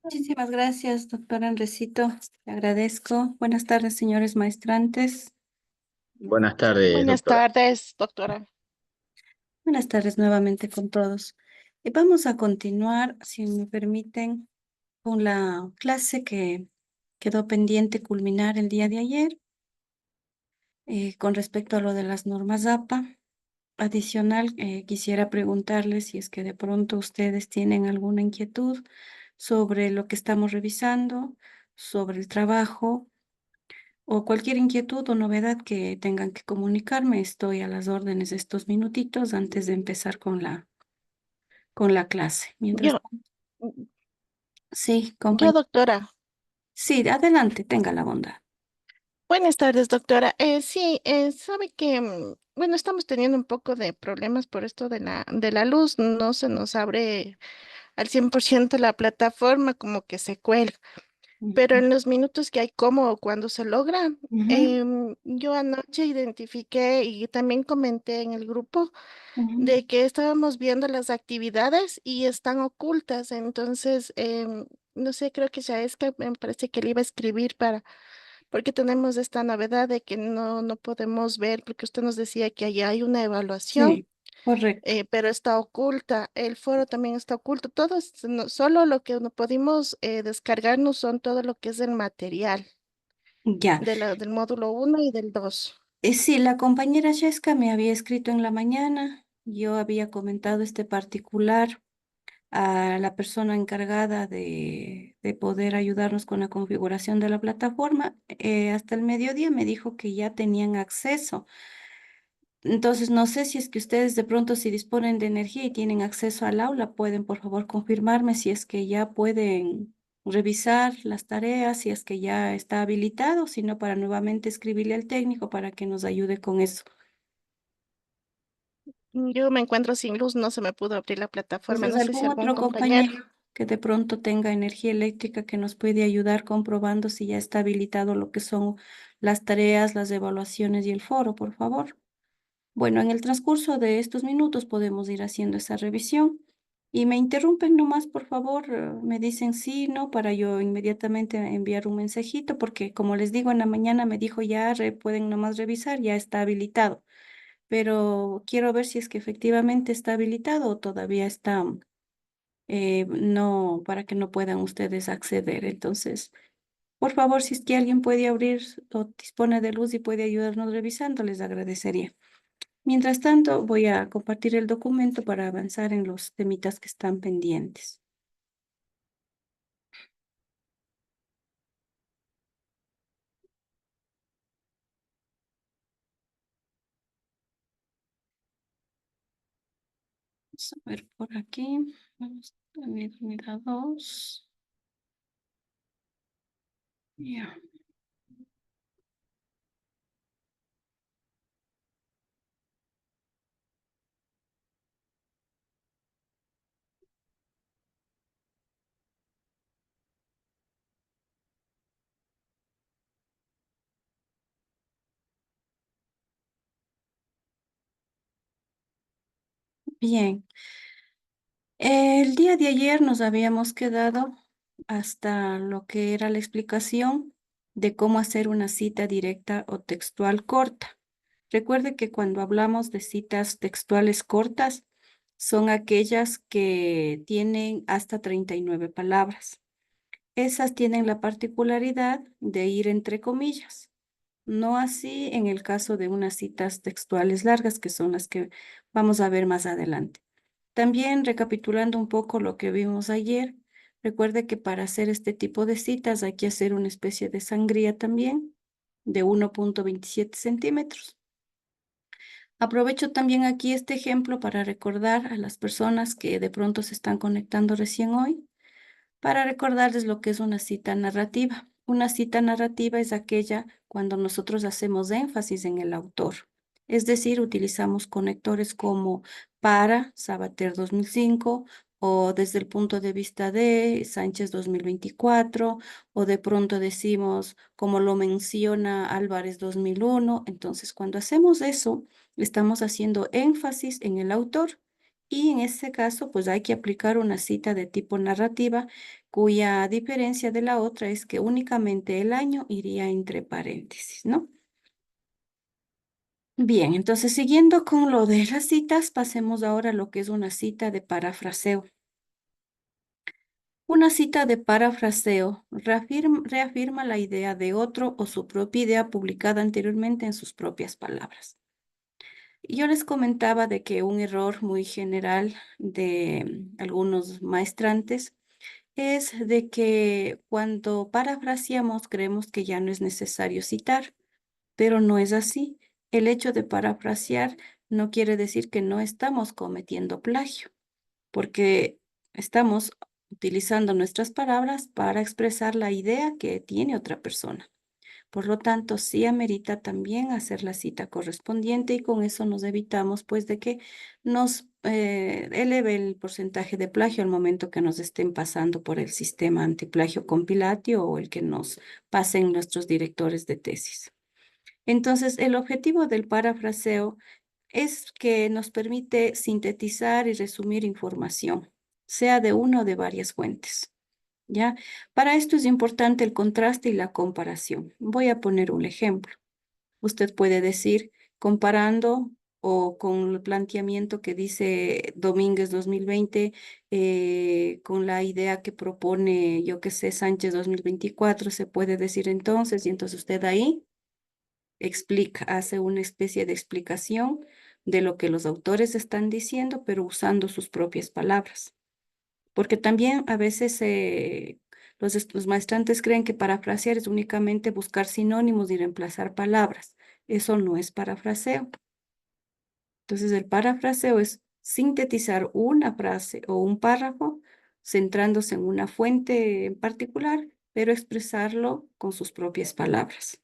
Muchísimas gracias, doctora Enrecito. Le agradezco. Buenas tardes, señores maestrantes. Buenas tardes, Buenas doctora. tardes, doctora. Buenas tardes nuevamente con todos. Y vamos a continuar, si me permiten, con la clase que quedó pendiente culminar el día de ayer con respecto a lo de las normas APA. Adicional, quisiera preguntarles si es que de pronto ustedes tienen alguna inquietud sobre lo que estamos revisando, sobre el trabajo o cualquier inquietud o novedad que tengan que comunicarme. Estoy a las órdenes estos minutitos antes de empezar con la clase. Mientras, Yo, sí, yo, compañero. doctora. Sí, adelante, tenga la bondad. Buenas tardes, doctora. Sí, sabe que, bueno, estamos teniendo un poco de problemas por esto de la luz. No se nos abre al 100% la plataforma, como que se cuelga. Pero Ujú, en los minutos que hay, como cuando se logra, ujú, yo anoche identifiqué y también comenté en el grupo ujú. de que estábamos viendo las actividades y están ocultas. Entonces, no sé, creo que ya es que me parece que le iba a escribir porque tenemos esta novedad de que no podemos ver, porque usted nos decía que allá hay una evaluación, Sí, correcto. pero está oculta. El foro también está oculto. Todo solo lo que no pudimos descargarnos son todo lo que es el material Ya. del módulo 1 y del 2. Sí, la compañera Sheska me había escrito en la mañana. Yo había comentado este particular a la persona encargada de poder ayudarnos con la configuración de la plataforma. Hasta el mediodía me dijo que ya tenían acceso. Entonces, no sé si es que ustedes de pronto, si disponen de energía y tienen acceso al aula, pueden por favor confirmarme si es que ya pueden revisar las tareas, si es que ya está habilitado, sino para nuevamente escribirle al técnico para que nos ayude con eso. Yo me encuentro sin luz, no se me pudo abrir la plataforma. Entonces, No sé si algún algún otro compañero. compañero que de pronto tenga energía eléctrica que nos puede ayudar comprobando si ya está habilitado lo que son las tareas, las evaluaciones y el foro, por favor. Bueno, en el transcurso de estos minutos podemos ir haciendo esa revisión y me interrumpen nomás, por favor, me dicen sí, no, para yo inmediatamente enviar un mensajito, porque como les digo, en la mañana me dijo ya pueden nomás revisar, ya está habilitado, pero quiero ver si es que efectivamente está habilitado o todavía está, no, para que no puedan ustedes acceder. Entonces, por favor, si es que alguien puede abrir o dispone de luz y puede ayudarnos revisando, les agradecería. Mientras tanto, voy a compartir el documento para avanzar en los temitas que están pendientes. Vamos a ver por aquí. Vamos a ver, unidad 2. Ya. Bien. El día de ayer nos habíamos quedado hasta lo que era la explicación de cómo hacer una cita directa o textual corta. Recuerde que cuando hablamos de citas textuales cortas, son aquellas que tienen hasta 39 palabras. Esas tienen la particularidad de ir entre comillas. No así en el caso de unas citas textuales largas, que son las que vamos a ver más adelante. También recapitulando un poco lo que vimos ayer, recuerde que para hacer este tipo de citas hay que hacer una especie de sangría también de 1,27 centímetros. Aprovecho también aquí este ejemplo para recordar a las personas que de pronto se están conectando recién hoy, para recordarles lo que es una cita narrativa. Una cita narrativa es aquella cuando nosotros hacemos énfasis en el autor. Es decir, utilizamos conectores como para Sabater 2005 o desde el punto de vista de Sánchez 2024 o de pronto decimos como lo menciona Álvarez 2001. Entonces, cuando hacemos eso, estamos haciendo énfasis en el autor Y en ese caso, pues hay que aplicar una cita de tipo narrativa, cuya diferencia de la otra es que únicamente el año iría entre paréntesis, ¿no? Bien, entonces siguiendo con lo de las citas, pasemos ahora a lo que es una cita de parafraseo. Una cita de parafraseo reafirma la idea de otro o su propia idea publicada anteriormente en sus propias palabras. Yo les comentaba de que un error muy general de algunos maestrantes es de que cuando parafraseamos creemos que ya no es necesario citar, pero no es así. El hecho de parafrasear no quiere decir que no estamos cometiendo plagio, porque estamos utilizando nuestras palabras para expresar la idea que tiene otra persona. Por lo tanto, sí amerita también hacer la cita correspondiente y con eso nos evitamos pues de que nos eleve el porcentaje de plagio al momento que nos estén pasando por el sistema antiplagio compilatio o el que nos pasen nuestros directores de tesis. Entonces, el objetivo del parafraseo es que nos permite sintetizar y resumir información, sea de una o de varias fuentes. ¿Ya? Para esto es importante el contraste y la comparación. Voy a poner un ejemplo. Usted puede decir, comparando o con el planteamiento que dice Domínguez 2020, con la idea que propone, yo qué sé, Sánchez 2024, se puede decir entonces, y entonces usted ahí explica, hace una especie de explicación de lo que los autores están diciendo, pero usando sus propias palabras. Porque también a veces los maestrantes creen que parafrasear es únicamente buscar sinónimos y reemplazar palabras. Eso no es parafraseo. Entonces, el parafraseo es sintetizar una frase o un párrafo centrándose en una fuente en particular, pero expresarlo con sus propias palabras,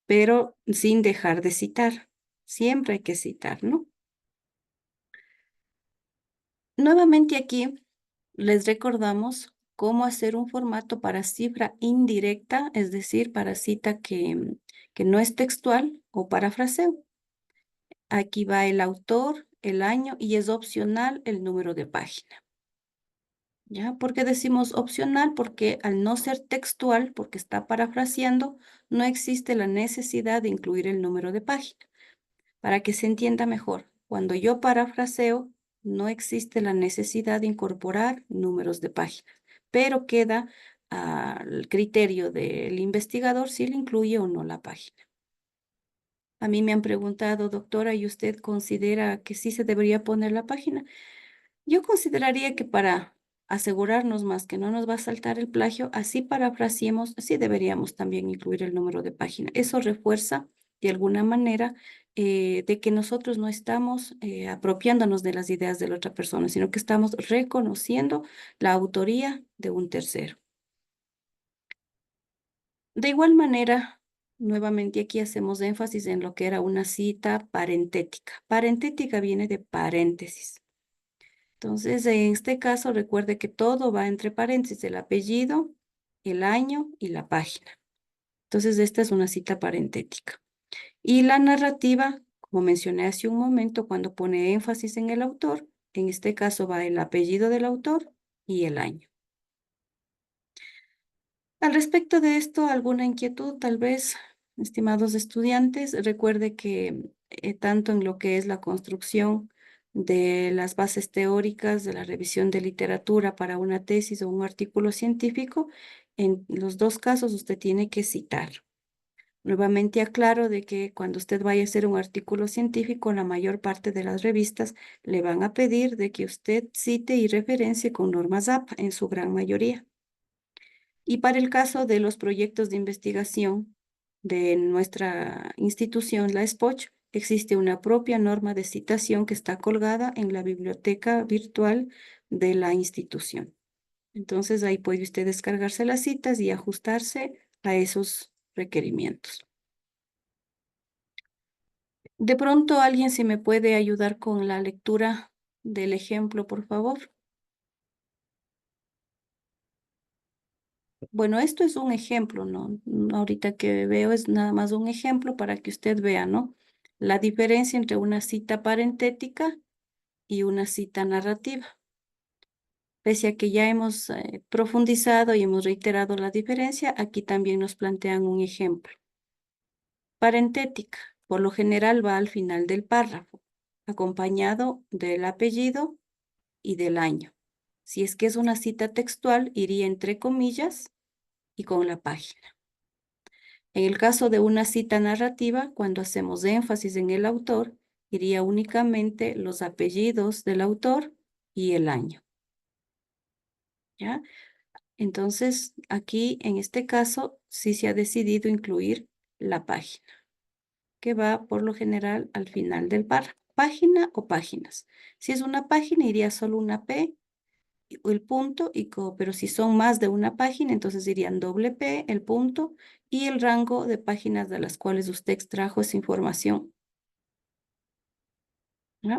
pero sin dejar de citar. Siempre hay que citar, ¿no? Nuevamente aquí les recordamos cómo hacer un formato para cifra indirecta, es decir, para cita que no es textual o parafraseo. Aquí va el autor, el año y es opcional el número de página. ¿Ya? ¿Por qué decimos opcional? Porque al no ser textual, porque está parafraseando, no existe la necesidad de incluir el número de página. Para que se entienda mejor, cuando yo parafraseo, no existe la necesidad de incorporar números de páginas, pero queda al criterio del investigador si le incluye o no la página. A mí me han preguntado, doctora, ¿y usted considera que sí se debería poner la página? Yo consideraría que para asegurarnos más que no nos va a saltar el plagio, así parafraseemos, sí deberíamos también incluir el número de página. Eso refuerza de alguna manera de que nosotros no estamos apropiándonos de las ideas de la otra persona, sino que estamos reconociendo la autoría de un tercero. De igual manera, nuevamente aquí hacemos énfasis en lo que era una cita parentética. Parentética viene de paréntesis. Entonces, en este caso, recuerde que todo va entre paréntesis, el apellido, el año y la página. Entonces, esta es una cita parentética. Y la narrativa, como mencioné hace un momento, cuando pone énfasis en el autor, en este caso va el apellido del autor y el año. Al respecto de esto, ¿alguna inquietud tal vez, estimados estudiantes? Recuerde que tanto en lo que es la construcción de las bases teóricas, de la revisión de literatura para una tesis o un artículo científico, en los dos casos usted tiene que citar. Nuevamente aclaro de que cuando usted vaya a hacer un artículo científico, la mayor parte de las revistas le van a pedir de que usted cite y referencie con normas APA en su gran mayoría. Y para el caso de los proyectos de investigación de nuestra institución, la SPOCH, existe una propia norma de citación que está colgada en la biblioteca virtual de la institución. Entonces ahí puede usted descargarse las citas y ajustarse a esos requerimientos. De pronto alguien se me puede ayudar con la lectura del ejemplo, por favor. Bueno, esto es un ejemplo, ¿no? Ahorita que veo es nada más un ejemplo para que usted vea, ¿no? La diferencia entre una cita parentética y una cita narrativa. Pese a que ya hemos profundizado y hemos reiterado la diferencia, aquí también nos plantean un ejemplo. Parentética, por lo general va al final del párrafo, acompañado del apellido y del año. Si es que es una cita textual, iría entre comillas y con la página. En el caso de una cita narrativa, cuando hacemos énfasis en el autor, iría únicamente los apellidos del autor y el año. ¿Ya? Entonces, aquí en este caso, sí se ha decidido incluir la página, que va por lo general al final del párrafo. Página o páginas. Si es una página, iría solo una P, el punto, pero si son más de una página, entonces irían doble P, el punto, y el rango de páginas de las cuales usted extrajo esa información. ¿Ya?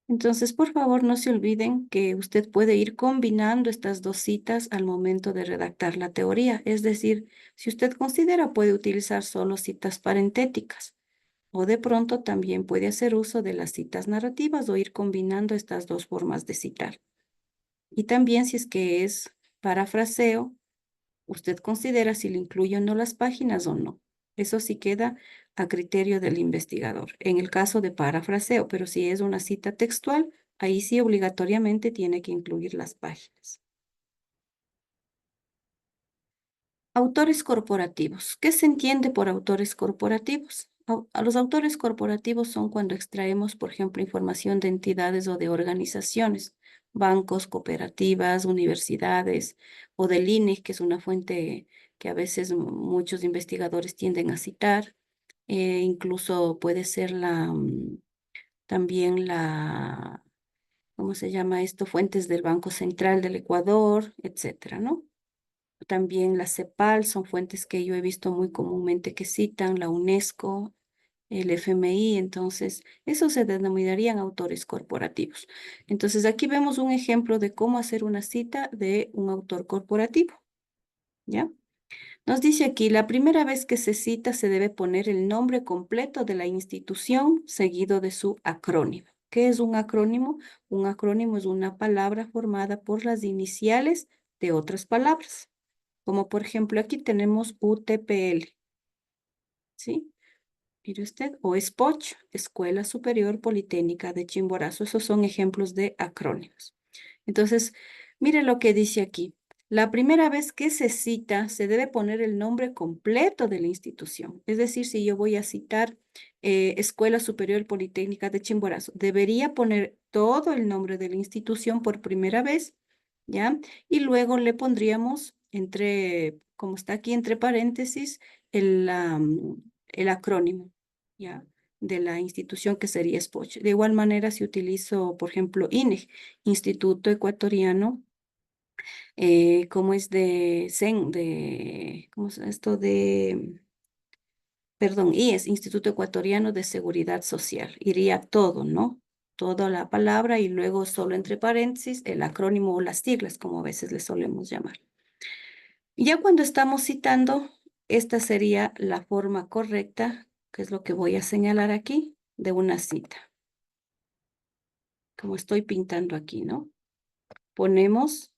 Entonces, por favor, no se olviden que usted puede ir combinando estas dos citas al momento de redactar la teoría. Es decir, si usted considera, puede utilizar solo citas parentéticas o de pronto también puede hacer uso de las citas narrativas o ir combinando estas dos formas de citar. Y también si es que es parafraseo, usted considera si le incluye o no las páginas o no. Eso sí queda a criterio del investigador. En el caso de parafraseo, pero si es una cita textual, ahí sí obligatoriamente tiene que incluir las páginas. Autores corporativos. ¿Qué se entiende por autores corporativos? A los autores corporativos son cuando extraemos, por ejemplo, información de entidades o de organizaciones, bancos, cooperativas, universidades o del INE, que es una fuente que a veces muchos investigadores tienden a citar. Incluso puede ser también ¿cómo se llama esto? Fuentes del Banco Central del Ecuador, etcétera, ¿no? También la CEPAL son fuentes que yo he visto muy comúnmente que citan, la UNESCO, el FMI, entonces eso se denominarían autores corporativos. Entonces aquí vemos un ejemplo de cómo hacer una cita de un autor corporativo, ¿ya? Nos dice aquí, la primera vez que se cita se debe poner el nombre completo de la institución seguido de su acrónimo. ¿Qué es un acrónimo? Un acrónimo es una palabra formada por las iniciales de otras palabras. Como por ejemplo, aquí tenemos UTPL, ¿sí? Mire usted, o SPOCH, Escuela Superior Politécnica de Chimborazo. Esos son ejemplos de acrónimos. Entonces, mire lo que dice aquí. La primera vez que se cita, se debe poner el nombre completo de la institución. Es decir, si yo voy a citar Escuela Superior Politécnica de Chimborazo, debería poner todo el nombre de la institución por primera vez, ¿ya? Y luego le pondríamos como está aquí entre paréntesis, el acrónimo, ¿ya? De la institución que sería SPOCH. De igual manera, si utilizo, por ejemplo, INEG, Instituto Ecuatoriano, como es de CEN, ¿cómo es esto? Perdón, IES, Instituto Ecuatoriano de Seguridad Social. Iría todo, ¿no? Toda la palabra y luego solo entre paréntesis el acrónimo o las siglas, como a veces le solemos llamar. Ya cuando estamos citando, esta sería la forma correcta, que es lo que voy a señalar aquí, de una cita. Como estoy pintando aquí, ¿no? Ponemos,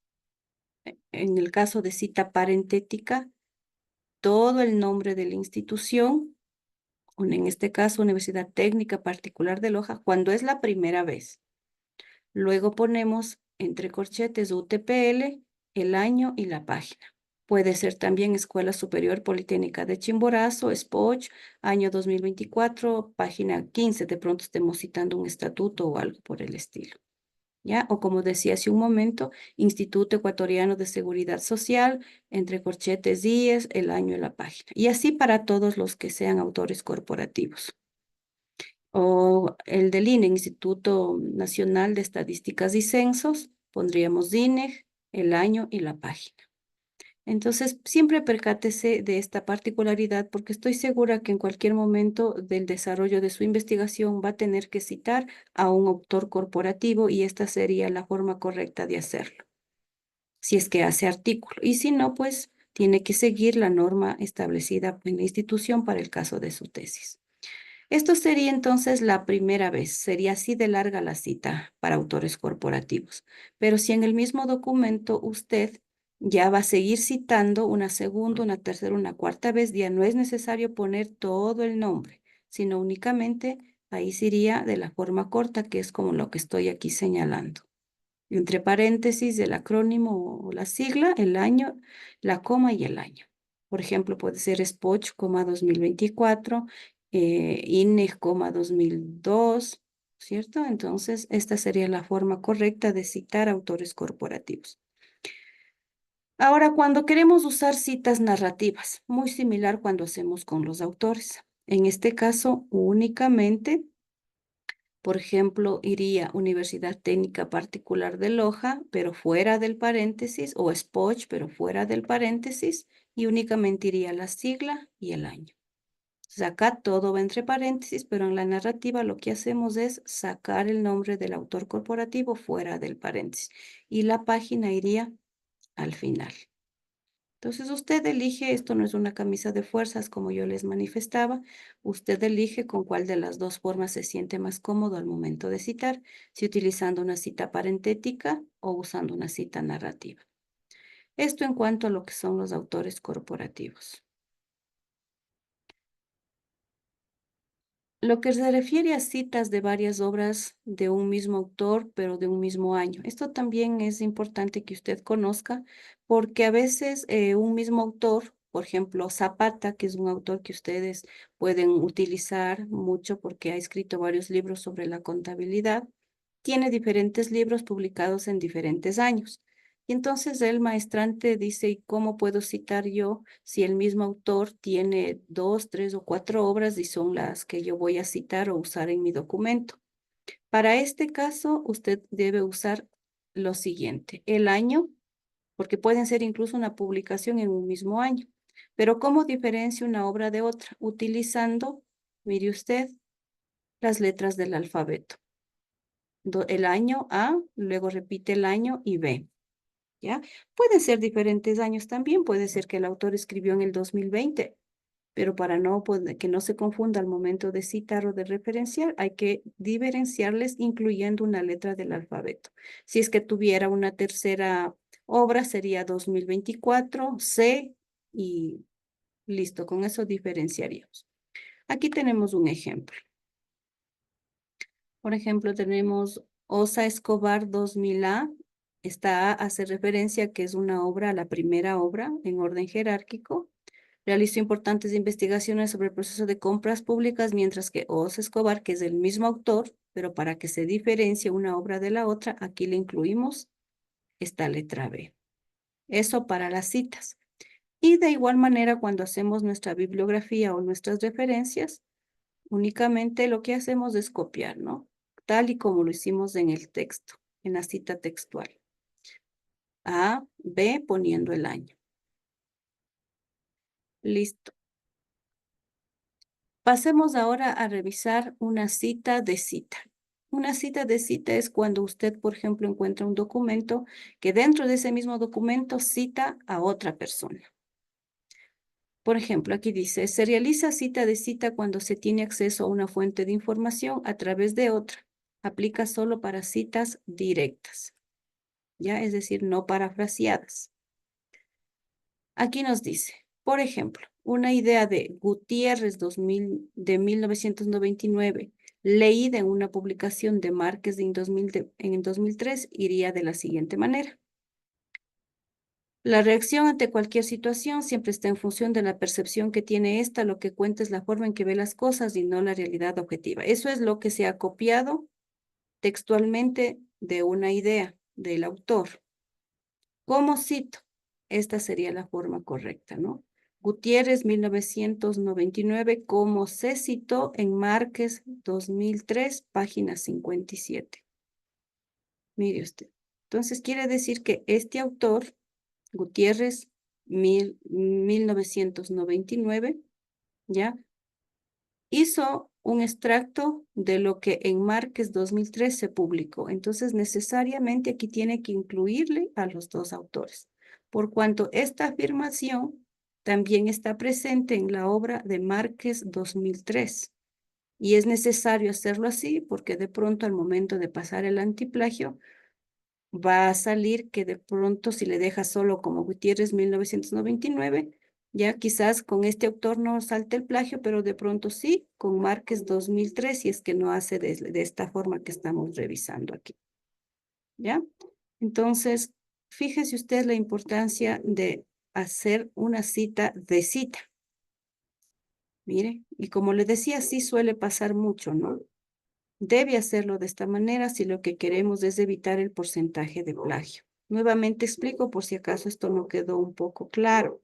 en el caso de cita parentética, todo el nombre de la institución, en este caso Universidad Técnica Particular de Loja, cuando es la primera vez. Luego ponemos entre corchetes UTPL, el año y la página. Puede ser también Escuela Superior Politécnica de Chimborazo, SPOCH, año 2024, página 15. De pronto estemos citando un estatuto o algo por el estilo. ¿Ya? O como decía hace un momento, Instituto Ecuatoriano de Seguridad Social, entre corchetes IES, el año y la página. Y así para todos los que sean autores corporativos. O el del INE, Instituto Nacional de Estadísticas y Censos, pondríamos INEG, el año y la página. Entonces, siempre percátese de esta particularidad porque estoy segura que en cualquier momento del desarrollo de su investigación va a tener que citar a un autor corporativo y esta sería la forma correcta de hacerlo, si es que hace artículo. Y si no, pues tiene que seguir la norma establecida en la institución para el caso de su tesis. Esto sería entonces la primera vez, sería así de larga la cita para autores corporativos. Pero si en el mismo documento usted ya va a seguir citando una segunda, una tercera, una cuarta vez, ya no es necesario poner todo el nombre, sino únicamente ahí sería de la forma corta, que es como lo que estoy aquí señalando. Entre paréntesis del acrónimo o la sigla, el año, la coma y el año. Por ejemplo, puede ser SPOCH, 2024, INE, 2002, ¿cierto? Entonces, esta sería la forma correcta de citar autores corporativos. Ahora, cuando queremos usar citas narrativas, muy similar cuando hacemos con los autores. En este caso, únicamente, por ejemplo, iría Universidad Técnica Particular de Loja, pero fuera del paréntesis, o SPOCH, pero fuera del paréntesis, y únicamente iría la sigla y el año. Entonces, acá todo va entre paréntesis, pero en la narrativa lo que hacemos es sacar el nombre del autor corporativo fuera del paréntesis, y la página iría al final. Entonces usted elige, esto no es una camisa de fuerzas como yo les manifestaba, usted elige con cuál de las dos formas se siente más cómodo al momento de citar, si utilizando una cita parentética o usando una cita narrativa. Esto en cuanto a lo que son los autores corporativos. Lo que se refiere a citas de varias obras de un mismo autor, pero de un mismo año. Esto también es importante que usted conozca, porque a veces un mismo autor, por ejemplo, Zapata, que es un autor que ustedes pueden utilizar mucho porque ha escrito varios libros sobre la contabilidad, tiene diferentes libros publicados en diferentes años. Y entonces el maestrante dice, ¿y cómo puedo citar yo si el mismo autor tiene 2, 3 o 4 obras y son las que yo voy a citar o usar en mi documento? Para este caso, usted debe usar lo siguiente, el año, porque pueden ser incluso una publicación en un mismo año. Pero ¿cómo diferencia una obra de otra? Utilizando, mire usted, las letras del alfabeto. El año A, luego repite el año y B. ¿Ya? Pueden ser diferentes años también, puede ser que el autor escribió en el 2020, pero para que no se confunda al momento de citar o de referenciar, hay que diferenciarles incluyendo una letra del alfabeto. Si es que tuviera una tercera obra, sería 2024, C, y listo, con eso diferenciaríamos. Aquí tenemos un ejemplo. Por ejemplo, tenemos Osa Escobar 2000A. Esta A hace referencia a que es una obra, la primera obra en orden jerárquico. Realizó importantes investigaciones sobre el proceso de compras públicas, mientras que Osa Escobar, que es el mismo autor, pero para que se diferencie una obra de la otra, aquí le incluimos esta letra B. Eso para las citas. Y de igual manera, cuando hacemos nuestra bibliografía o nuestras referencias, únicamente lo que hacemos es copiar, ¿no? Tal y como lo hicimos en el texto, en la cita textual. A, B, poniendo el año. Listo. Pasemos ahora a revisar una cita de cita. Una cita de cita es cuando usted, por ejemplo, encuentra un documento que dentro de ese mismo documento cita a otra persona. Por ejemplo, aquí dice, se realiza cita de cita cuando se tiene acceso a una fuente de información a través de otra. Aplica solo para citas directas, ¿ya? Es decir, no parafraseadas. Aquí nos dice, por ejemplo, una idea de Gutiérrez de 1999, leída en una publicación de Márquez en 2003, iría de la siguiente manera. La reacción ante cualquier situación siempre está en función de la percepción que tiene ésta, lo que cuenta es la forma en que ve las cosas y no la realidad objetiva. Eso es lo que se ha copiado textualmente de una idea del autor. ¿Cómo cito? Esta sería la forma correcta, ¿no? Gutiérrez, 1999, como se citó en Márquez, 2003, página 57. Mire usted. Entonces, quiere decir que este autor, Gutiérrez, 1999, ¿ya? Hizo un extracto de lo que en Márquez 2003 se publicó. Entonces, necesariamente aquí tiene que incluirle a los dos autores, por cuanto esta afirmación también está presente en la obra de Márquez 2003. Y es necesario hacerlo así porque de pronto al momento de pasar el antiplagio va a salir que de pronto si le dejas solo como Gutiérrez 1999, ya quizás con este autor no salte el plagio, pero de pronto sí, con Márquez 2003, si es que no hace de esta forma que estamos revisando aquí. ¿Ya? Entonces, fíjese usted la importancia de hacer una cita de cita. Mire, y como le decía, sí suele pasar mucho, ¿no? Debe hacerlo de esta manera si lo que queremos es evitar el porcentaje de plagio. Nuevamente explico por si acaso esto no quedó un poco claro.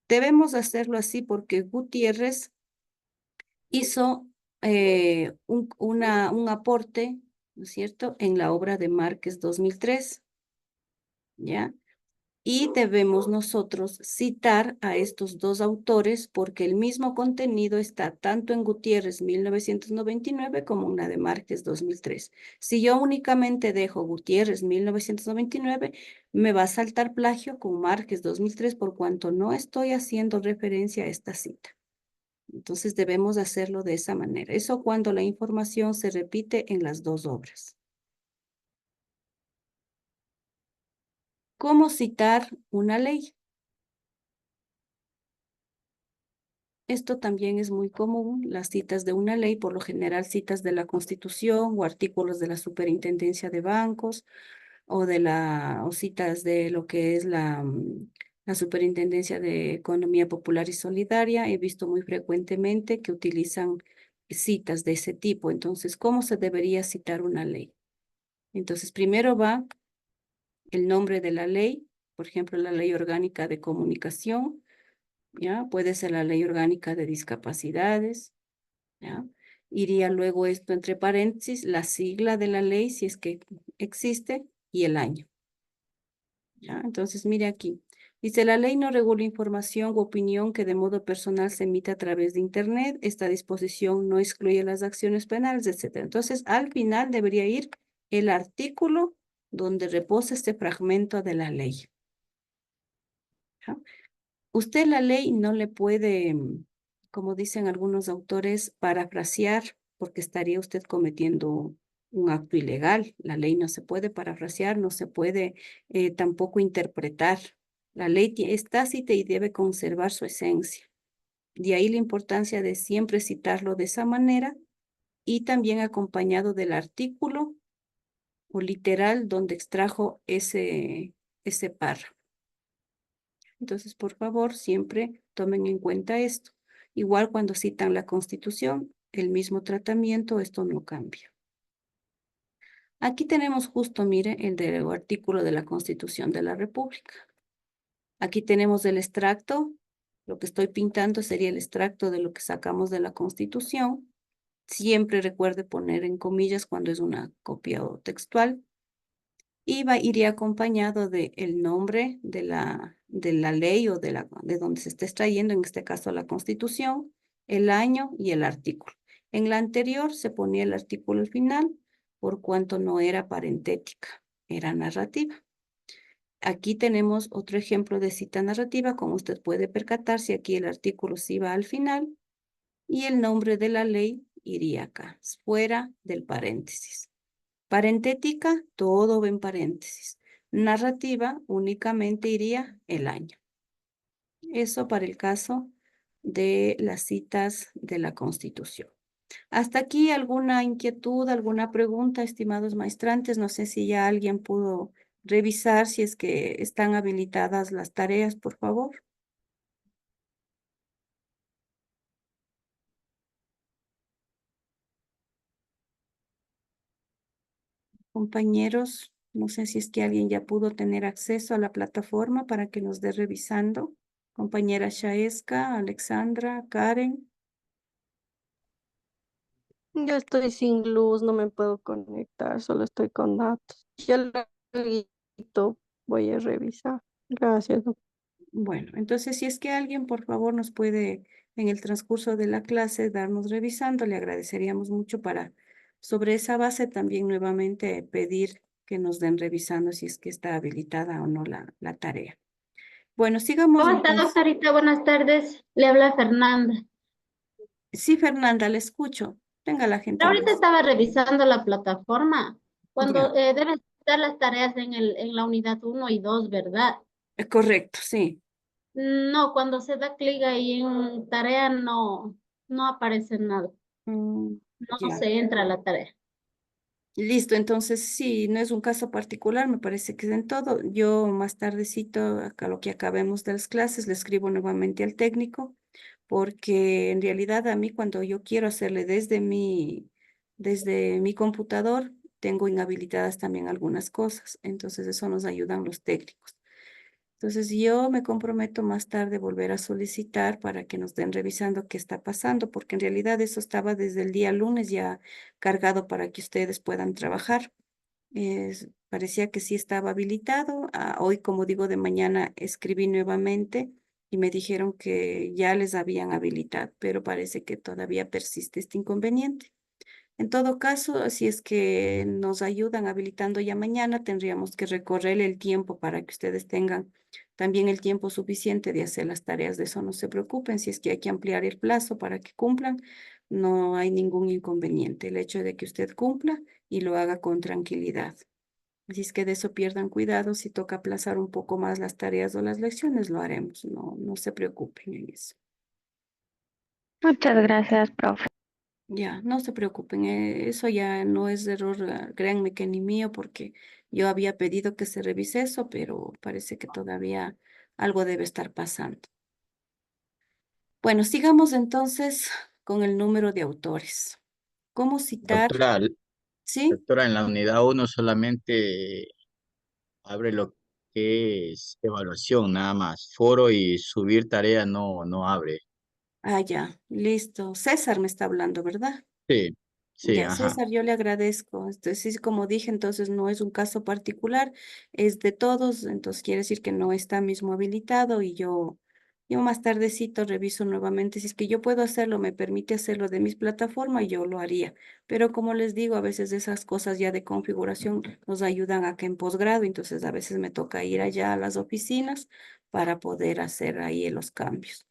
Debemos hacerlo así porque Gutiérrez hizo un aporte, ¿no es cierto?, en la obra de Márquez 2003, ¿ya? Y debemos nosotros citar a estos dos autores porque el mismo contenido está tanto en Gutiérrez 1999 como en la de Márquez 2003. Si yo únicamente dejo Gutiérrez 1999, me va a saltar plagio con Márquez 2003 por cuanto no estoy haciendo referencia a esta cita. Entonces debemos hacerlo de esa manera. Eso cuando la información se repite en las dos obras. ¿Cómo citar una ley? Esto también es muy común, las citas de una ley, por lo general citas de la Constitución o artículos de la Superintendencia de Bancos o citas de lo que es la Superintendencia de Economía Popular y Solidaria. He visto muy frecuentemente que utilizan citas de ese tipo. Entonces, ¿cómo se debería citar una ley? Entonces, primero va el nombre de la ley, por ejemplo, la Ley Orgánica de Comunicación, ¿ya? Puede ser la Ley Orgánica de Discapacidades, ¿ya? Iría luego esto entre paréntesis, la sigla de la ley, si es que existe, y el año, ¿ya? Entonces, mire aquí. Dice, la ley no regula información u opinión que de modo personal se emite a través de Internet. Esta disposición no excluye las acciones penales, etcétera. Entonces, al final debería ir el artículo donde reposa este fragmento de la ley, ¿ya? Usted la ley no le puede, como dicen algunos autores, parafrasear, porque estaría usted cometiendo un acto ilegal. La ley no se puede parafrasear, no se puede tampoco interpretar. La ley es tácita y debe conservar su esencia. De ahí la importancia de siempre citarlo de esa manera y también acompañado del artículo o literal donde extrajo ese párrafo. Entonces, por favor, siempre tomen en cuenta esto. Igual cuando citan la Constitución, el mismo tratamiento, esto no cambia. Aquí tenemos justo, mire, el del artículo de la Constitución de la República. Aquí tenemos el extracto. Lo que estoy pintando sería el extracto de lo que sacamos de la Constitución. Siempre recuerde poner en comillas cuando es una copia o textual. Iría acompañado del nombre de la ley o de donde se esté extrayendo, en este caso la Constitución, el año y el artículo. En la anterior se ponía el artículo al final por cuanto no era parentética, era narrativa. Aquí tenemos otro ejemplo de cita narrativa, como usted puede percatarse, aquí el artículo sí va al final y el nombre de la ley iría acá, fuera del paréntesis. Parentética, todo va en paréntesis. Narrativa, únicamente iría el año. Eso para el caso de las citas de la Constitución. Hasta aquí, ¿alguna inquietud, alguna pregunta, estimados maestrantes? No sé si ya alguien pudo revisar si es que están habilitadas las tareas, por favor. Compañeros, no sé si es que alguien ya pudo tener acceso a la plataforma para que nos dé revisando. Compañera Shaeska, Alexandra, Karen. Yo estoy sin luz, no me puedo conectar, solo estoy con datos. Ya luego voy a revisar. Gracias, doctor. Bueno, entonces si es que alguien, por favor, nos puede en el transcurso de la clase darnos revisando, le agradeceríamos mucho para sobre esa base también nuevamente pedir que nos den revisando si es que está habilitada o no la tarea. Bueno, sigamos ¿Cómo está, entonces. doctorita? Buenas tardes. Le habla Fernanda. Sí, Fernanda, le escucho. Tenga la Ahorita gentileza. estaba revisando la plataforma. Ya, Cuando deben estar las tareas en la unidad 1 y 2, ¿verdad? es correcto, sí. No, cuando se da clic ahí en tarea no aparece nada. Mm, No ya. se entra a la tarea. Listo, entonces sí, no es un caso particular, me parece que es en todo. Yo más tardecito, acá lo que acabemos de las clases, le escribo nuevamente al técnico, porque en realidad a mí cuando yo quiero hacerle desde mi computador, tengo inhabilitadas también algunas cosas, entonces eso nos ayudan los técnicos. Entonces yo me comprometo más tarde volver a solicitar para que nos den revisando qué está pasando, porque en realidad eso estaba desde el día lunes ya cargado para que ustedes puedan trabajar. Parecía que sí estaba habilitado. Hoy, como digo, de mañana escribí nuevamente y me dijeron que ya les habían habilitado, pero parece que todavía persiste este inconveniente. En todo caso, si es que nos ayudan habilitando ya mañana, tendríamos que recorrer el tiempo para que ustedes tengan también el tiempo suficiente de hacer las tareas. De eso no se preocupen. Si es que hay que ampliar el plazo para que cumplan, no hay ningún inconveniente. El hecho de que usted cumpla y lo haga con tranquilidad. Así es que de eso pierdan cuidado. Si toca aplazar un poco más las tareas o las lecciones, lo haremos. No, no se preocupen en eso. Muchas gracias, profe. Ya, no se preocupen, eso ya no es error, créanme que ni mío, porque yo había pedido que se revise eso, pero parece que todavía algo debe estar pasando. Bueno, sigamos entonces con el número de autores. ¿Cómo citar? Doctora, ¿Sí? doctora, en la unidad uno solamente abre lo que es evaluación, nada más. Foro y subir tarea no abre. Ah, ya, listo. César me está hablando, ¿verdad? Sí, sí, Ya, ajá. César, yo le agradezco. Sí, como dije, entonces no es un caso particular, es de todos, entonces quiere decir que no está mismo habilitado y yo más tardecito reviso nuevamente. Si es que yo puedo hacerlo, me permite hacerlo de mis plataformas, yo lo haría. Pero como les digo, a veces esas cosas ya de configuración nos ayudan acá en posgrado, entonces a veces me toca ir allá a las oficinas para poder hacer ahí los cambios.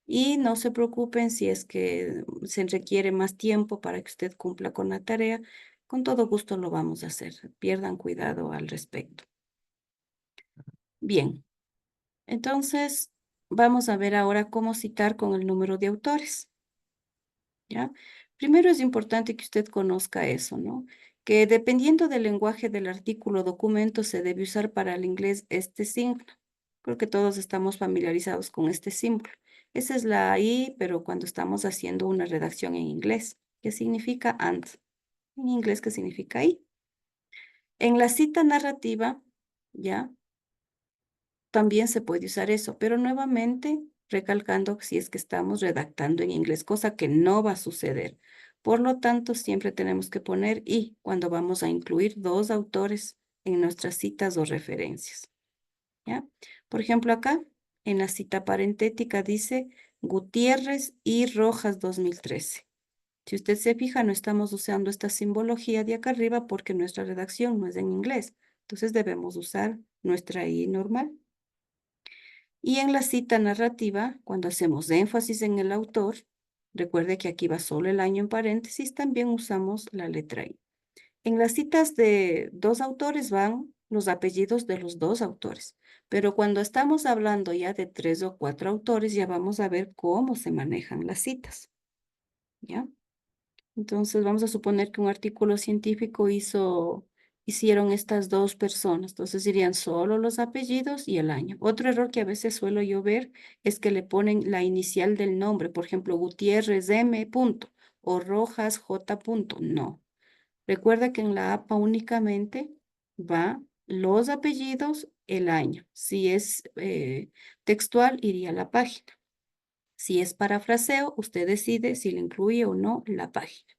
Y no se preocupen si es que se requiere más tiempo para que usted cumpla con la tarea. Con todo gusto lo vamos a hacer. Pierdan cuidado al respecto. Bien, entonces vamos a ver ahora cómo citar con el número de autores. ¿Ya? Primero es importante que usted conozca eso, ¿no? Que dependiendo del lenguaje del artículo o documento se debe usar para el inglés este símbolo. Creo que todos estamos familiarizados con este símbolo. Esa es la I, pero cuando estamos haciendo una redacción en inglés, que significa and. En inglés, ¿qué significa I? En la cita narrativa, ¿ya? También se puede usar eso, pero nuevamente recalcando si es que estamos redactando en inglés, cosa que no va a suceder. Por lo tanto, siempre tenemos que poner y cuando vamos a incluir dos autores en nuestras citas o referencias, ¿ya? Por ejemplo, acá en la cita parentética dice Gutiérrez y Rojas 2013. Si usted se fija, no estamos usando esta simbología de acá arriba porque nuestra redacción no es en inglés. Entonces debemos usar nuestra I normal. Y en la cita narrativa, cuando hacemos énfasis en el autor, recuerde que aquí va solo el año en paréntesis, también usamos la letra I. En las citas de dos autores van los apellidos de los dos autores, pero cuando estamos hablando ya de tres o cuatro autores, ya vamos a ver cómo se manejan las citas, ¿ya? Entonces, vamos a suponer que un artículo científico hicieron estas dos personas. Entonces, irían solo los apellidos y el año. Otro error que a veces suelo yo ver es que le ponen la inicial del nombre. Por ejemplo, Gutiérrez M. punto o Rojas J. punto. No. Recuerda que en la APA únicamente va los apellidos, el año. Si es textual, iría a la página. Si es parafraseo, usted decide si le incluye o no la página.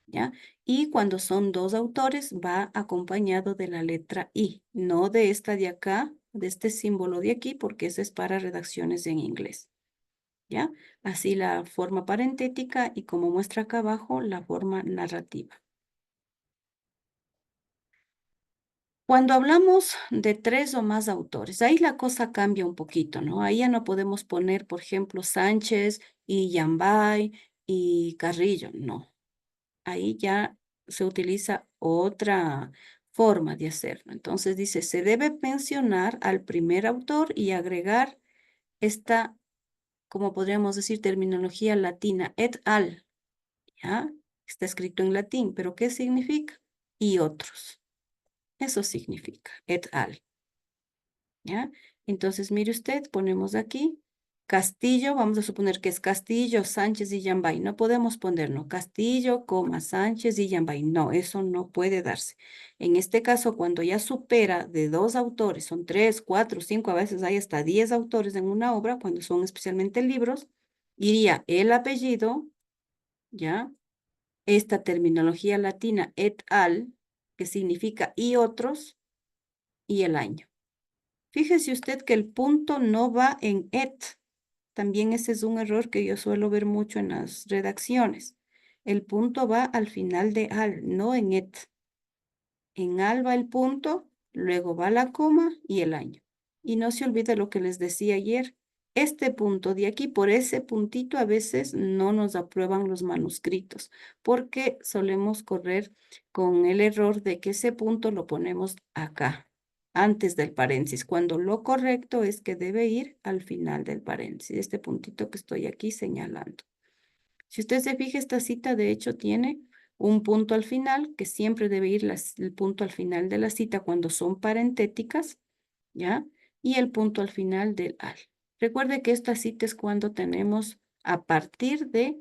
¿Ya? Y cuando son dos autores, va acompañado de la letra I, no de esta de acá, de este símbolo de aquí, porque ese es para redacciones en inglés. ¿Ya? Así la forma parentética y como muestra acá abajo, la forma narrativa. Cuando hablamos de tres o más autores, ahí la cosa cambia un poquito, ¿no? Ahí ya no podemos poner, por ejemplo, Sánchez y Yambay y Carrillo, no. ahí ya se utiliza otra forma de hacerlo. Entonces dice, se debe mencionar al primer autor y agregar esta, como podríamos decir, terminología latina, et al, ¿ya? Está escrito en latín, pero ¿qué significa? Y otros. Eso significa, et al, ¿ya? Entonces, mire usted, ponemos aquí Castillo, vamos a suponer que es Castillo, Sánchez y Yambay. No podemos ponerlo Castillo, coma, Sánchez y Yambay. No, eso no puede darse. En este caso, cuando ya supera de 2 autores, son 3, 4, 5, a veces hay hasta 10 autores en una obra, cuando son especialmente libros, iría el apellido, ¿ya? Esta terminología latina, et al, que significa y otros, y el año. Fíjese usted que el punto no va en et. También ese es un error que yo suelo ver mucho en las redacciones. El punto va al final de al, no en et. En al va el punto, luego va la coma y el año. Y no se olvide lo que les decía ayer. Este punto de aquí, por ese puntito, a veces no nos aprueban los manuscritos, porque solemos correr con el error de que ese punto lo ponemos acá, antes del paréntesis, cuando lo correcto es que debe ir al final del paréntesis, este puntito que estoy aquí señalando. Si usted se fija, esta cita de hecho tiene un punto al final, que siempre debe ir el punto al final de la cita cuando son parentéticas, ¿ya? Y el punto al final del al. Recuerde que esta cita es cuando tenemos a partir de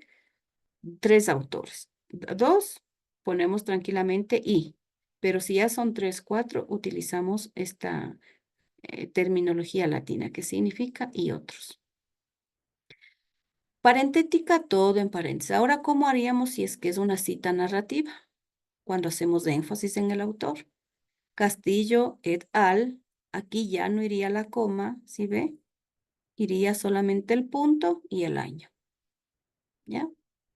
3 autores. 2, ponemos tranquilamente y, pero si ya son 3, 4, utilizamos esta terminología latina que significa y otros. Parentética, todo en paréntesis. Ahora, ¿cómo haríamos si es que es una cita narrativa? Cuando hacemos énfasis en el autor. Castillo et al. Aquí ya no iría la coma, ¿sí ve? Iría solamente el punto y el año. ¿Ya?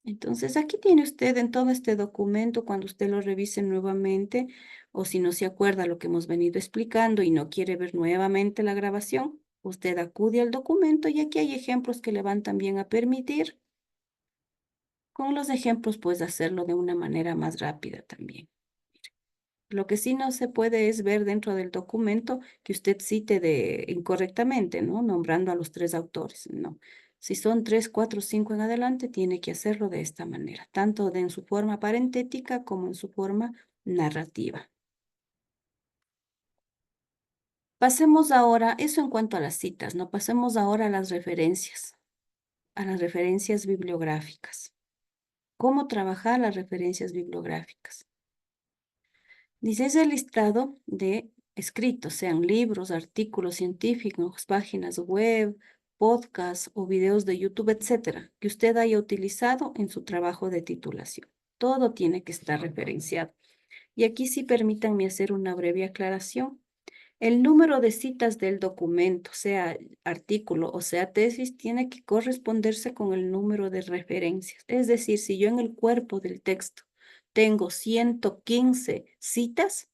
Entonces, aquí tiene usted en todo este documento, cuando usted lo revise nuevamente, o si no se acuerda lo que hemos venido explicando y no quiere ver nuevamente la grabación, usted acude al documento y aquí hay ejemplos que le van también a permitir. Con los ejemplos puedes hacerlo de una manera más rápida también. Lo que sí no se puede es ver dentro del documento que usted cite incorrectamente, ¿no? Nombrando a los 3 autores, no. Si son 3, 4, 5 en adelante, tiene que hacerlo de esta manera, tanto en su forma parentética como en su forma narrativa. Pasemos ahora, eso en cuanto a las citas, ¿no? Pasemos ahora a las referencias bibliográficas. ¿Cómo trabajar las referencias bibliográficas? Dice, es el listado de escritos, sean libros, artículos científicos, páginas web, podcasts o videos de YouTube, etcétera, que usted haya utilizado en su trabajo de titulación. Todo tiene que estar referenciado. Y aquí sí permítanme hacer una breve aclaración. El número de citas del documento, sea artículo o sea tesis, tiene que corresponderse con el número de referencias. Es decir, si yo en el cuerpo del texto tengo 115 citas,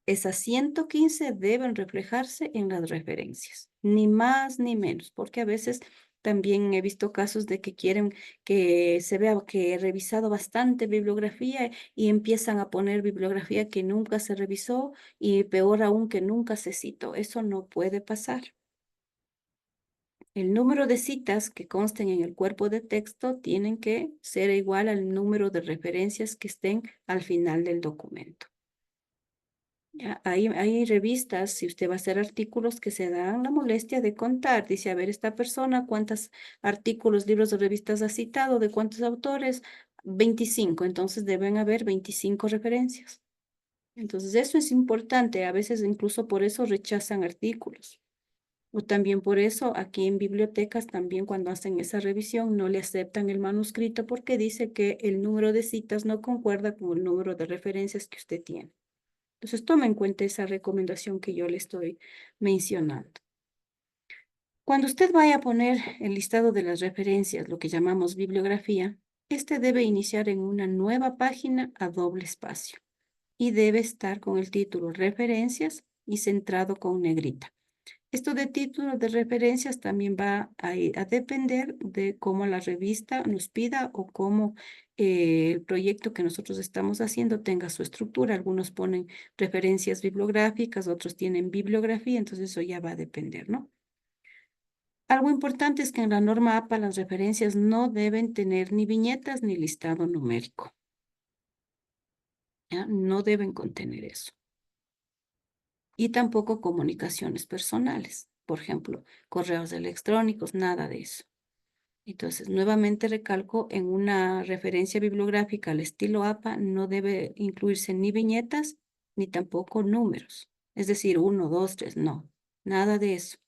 esas 115 deben reflejarse en las referencias, ni más ni menos, porque a veces también he visto casos de que quieren que se vea que he revisado bastante bibliografía y empiezan a poner bibliografía que nunca se revisó y peor aún que nunca se citó. Eso no puede pasar. El número de citas que consten en el cuerpo de texto tienen que ser igual al número de referencias que estén al final del documento. Ya, hay revistas, si usted va a hacer artículos, que se dan la molestia de contar. Dice, a ver, esta persona, ¿cuántos artículos, libros o revistas ha citado? ¿De cuántos autores? 25. Entonces deben haber 25 referencias. Entonces eso es importante. A veces incluso por eso rechazan artículos. O también por eso aquí en bibliotecas también cuando hacen esa revisión no le aceptan el manuscrito porque dice que el número de citas no concuerda con el número de referencias que usted tiene. Entonces, tome en cuenta esa recomendación que yo le estoy mencionando. Cuando usted vaya a poner el listado de las referencias, lo que llamamos bibliografía, este debe iniciar en una nueva página a doble espacio y debe estar con el título Referencias y centrado con negrita. Esto de títulos de referencias también va a depender de cómo la revista nos pida o cómo el proyecto que nosotros estamos haciendo tenga su estructura. Algunos ponen referencias bibliográficas, otros tienen bibliografía, entonces eso ya va a depender, ¿no? Algo importante es que en la norma APA las referencias no deben tener ni viñetas ni listado numérico. ¿Ya? No deben contener eso. Y tampoco comunicaciones personales. Por ejemplo, correos electrónicos, nada de eso. Entonces, nuevamente recalco, en una referencia bibliográfica al estilo APA no debe incluirse ni viñetas ni tampoco números. Es decir, 1, 2, 3, no. Nada de eso.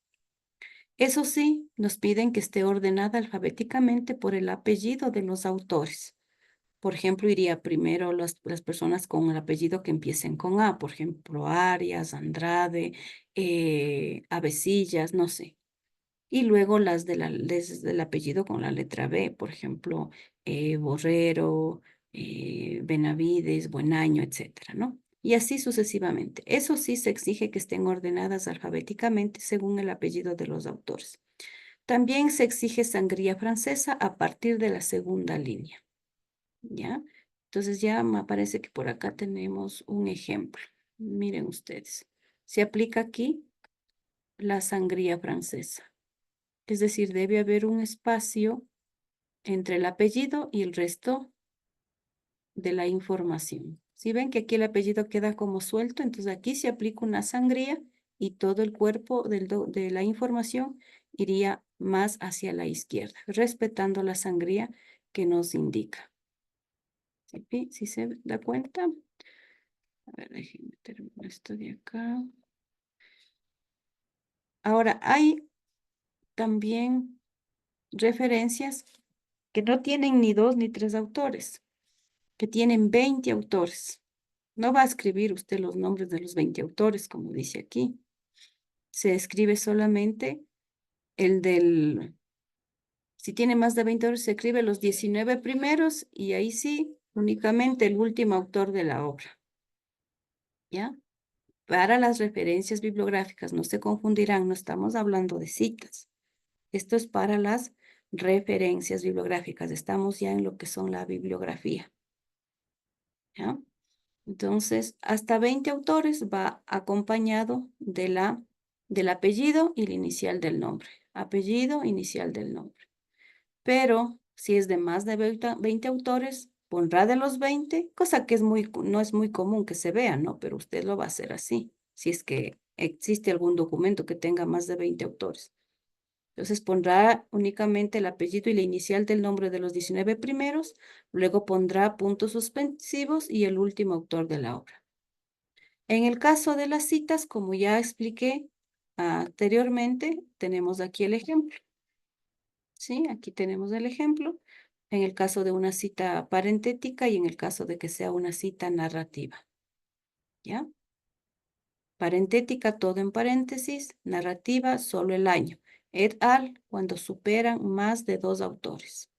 Eso sí, nos piden que esté ordenada alfabéticamente por el apellido de los autores. Por ejemplo, iría primero las personas con el apellido que empiecen con A, por ejemplo, Arias, Andrade, Avecillas, no sé. Y luego las desde el apellido con la letra B, por ejemplo, Borrero, Benavides, Buenaño, etcétera, ¿no? Y así sucesivamente. Eso sí se exige que estén ordenadas alfabéticamente según el apellido de los autores. También se exige sangría francesa a partir de la segunda línea. ¿Ya? Entonces ya me parece que por acá tenemos un ejemplo. Miren ustedes. Se aplica aquí la sangría francesa. Es decir, debe haber un espacio entre el apellido y el resto de la información. Si ven que aquí el apellido queda como suelto, entonces aquí se aplica una sangría y todo el cuerpo de la información iría más hacia la izquierda, respetando la sangría que nos indica. ¿Sí se da cuenta? A ver, déjenme terminar esto de acá. Ahora, hay también referencias que no tienen ni 2 ni 3 autores, que tienen 20 autores. No va a escribir usted los nombres de los 20 autores, como dice aquí. Se escribe solamente el si tiene más de 20 autores, se escribe los 19 primeros y ahí sí, únicamente el último autor de la obra. ¿Ya? Para las referencias bibliográficas, no se confundirán, no estamos hablando de citas. Esto es para las referencias bibliográficas. Estamos ya en lo que son la bibliografía. ¿Ya? Entonces, hasta 20 autores va acompañado del apellido y el inicial del nombre. Apellido, inicial del nombre. Pero si es de más de 20 autores, pondrá de los 20, cosa que no es muy común que se vea, ¿no? Pero usted lo va a hacer así, si es que existe algún documento que tenga más de 20 autores. Entonces pondrá únicamente el apellido y la inicial del nombre de los 19 primeros, luego pondrá puntos suspensivos y el último autor de la obra. En el caso de las citas, como ya expliqué anteriormente, tenemos aquí el ejemplo. ¿Sí? Aquí tenemos el ejemplo. En el caso de una cita parentética y en el caso de que sea una cita narrativa. ¿Ya? Parentética, todo en paréntesis. Narrativa, solo el año. Et al, cuando superan más de 2 autores.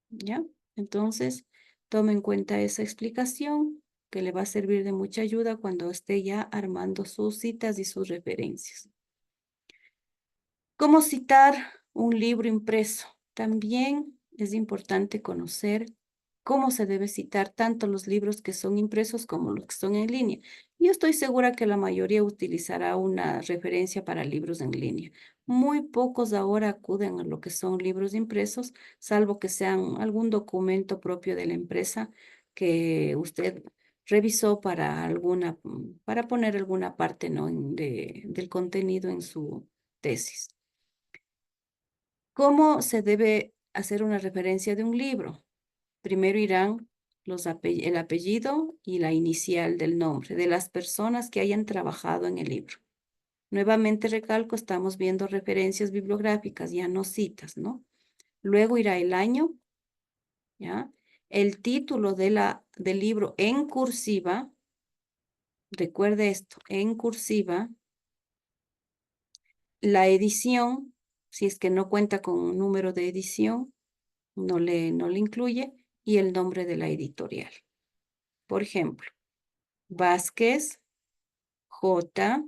¿Ya? Entonces, tome en cuenta esa explicación que le va a servir de mucha ayuda cuando esté ya armando sus citas y sus referencias. ¿Cómo citar un libro impreso? También es importante conocer cómo se debe citar tanto los libros que son impresos como los que son en línea. Yo estoy segura que la mayoría utilizará una referencia para libros en línea. Muy pocos ahora acuden a lo que son libros impresos, salvo que sean algún documento propio de la empresa que usted revisó para poner alguna parte, ¿no? del contenido en su tesis. ¿Cómo se debe hacer una referencia de un libro? Primero irán el apellido y la inicial del nombre de las personas que hayan trabajado en el libro. Nuevamente recalco, estamos viendo referencias bibliográficas, ya no citas, ¿no? Luego irá el año, ¿ya? El título del libro en cursiva, recuerde esto, en cursiva, la edición, si es que no cuenta con un número de edición, no le incluye, y el nombre de la editorial. Por ejemplo, Vázquez, J,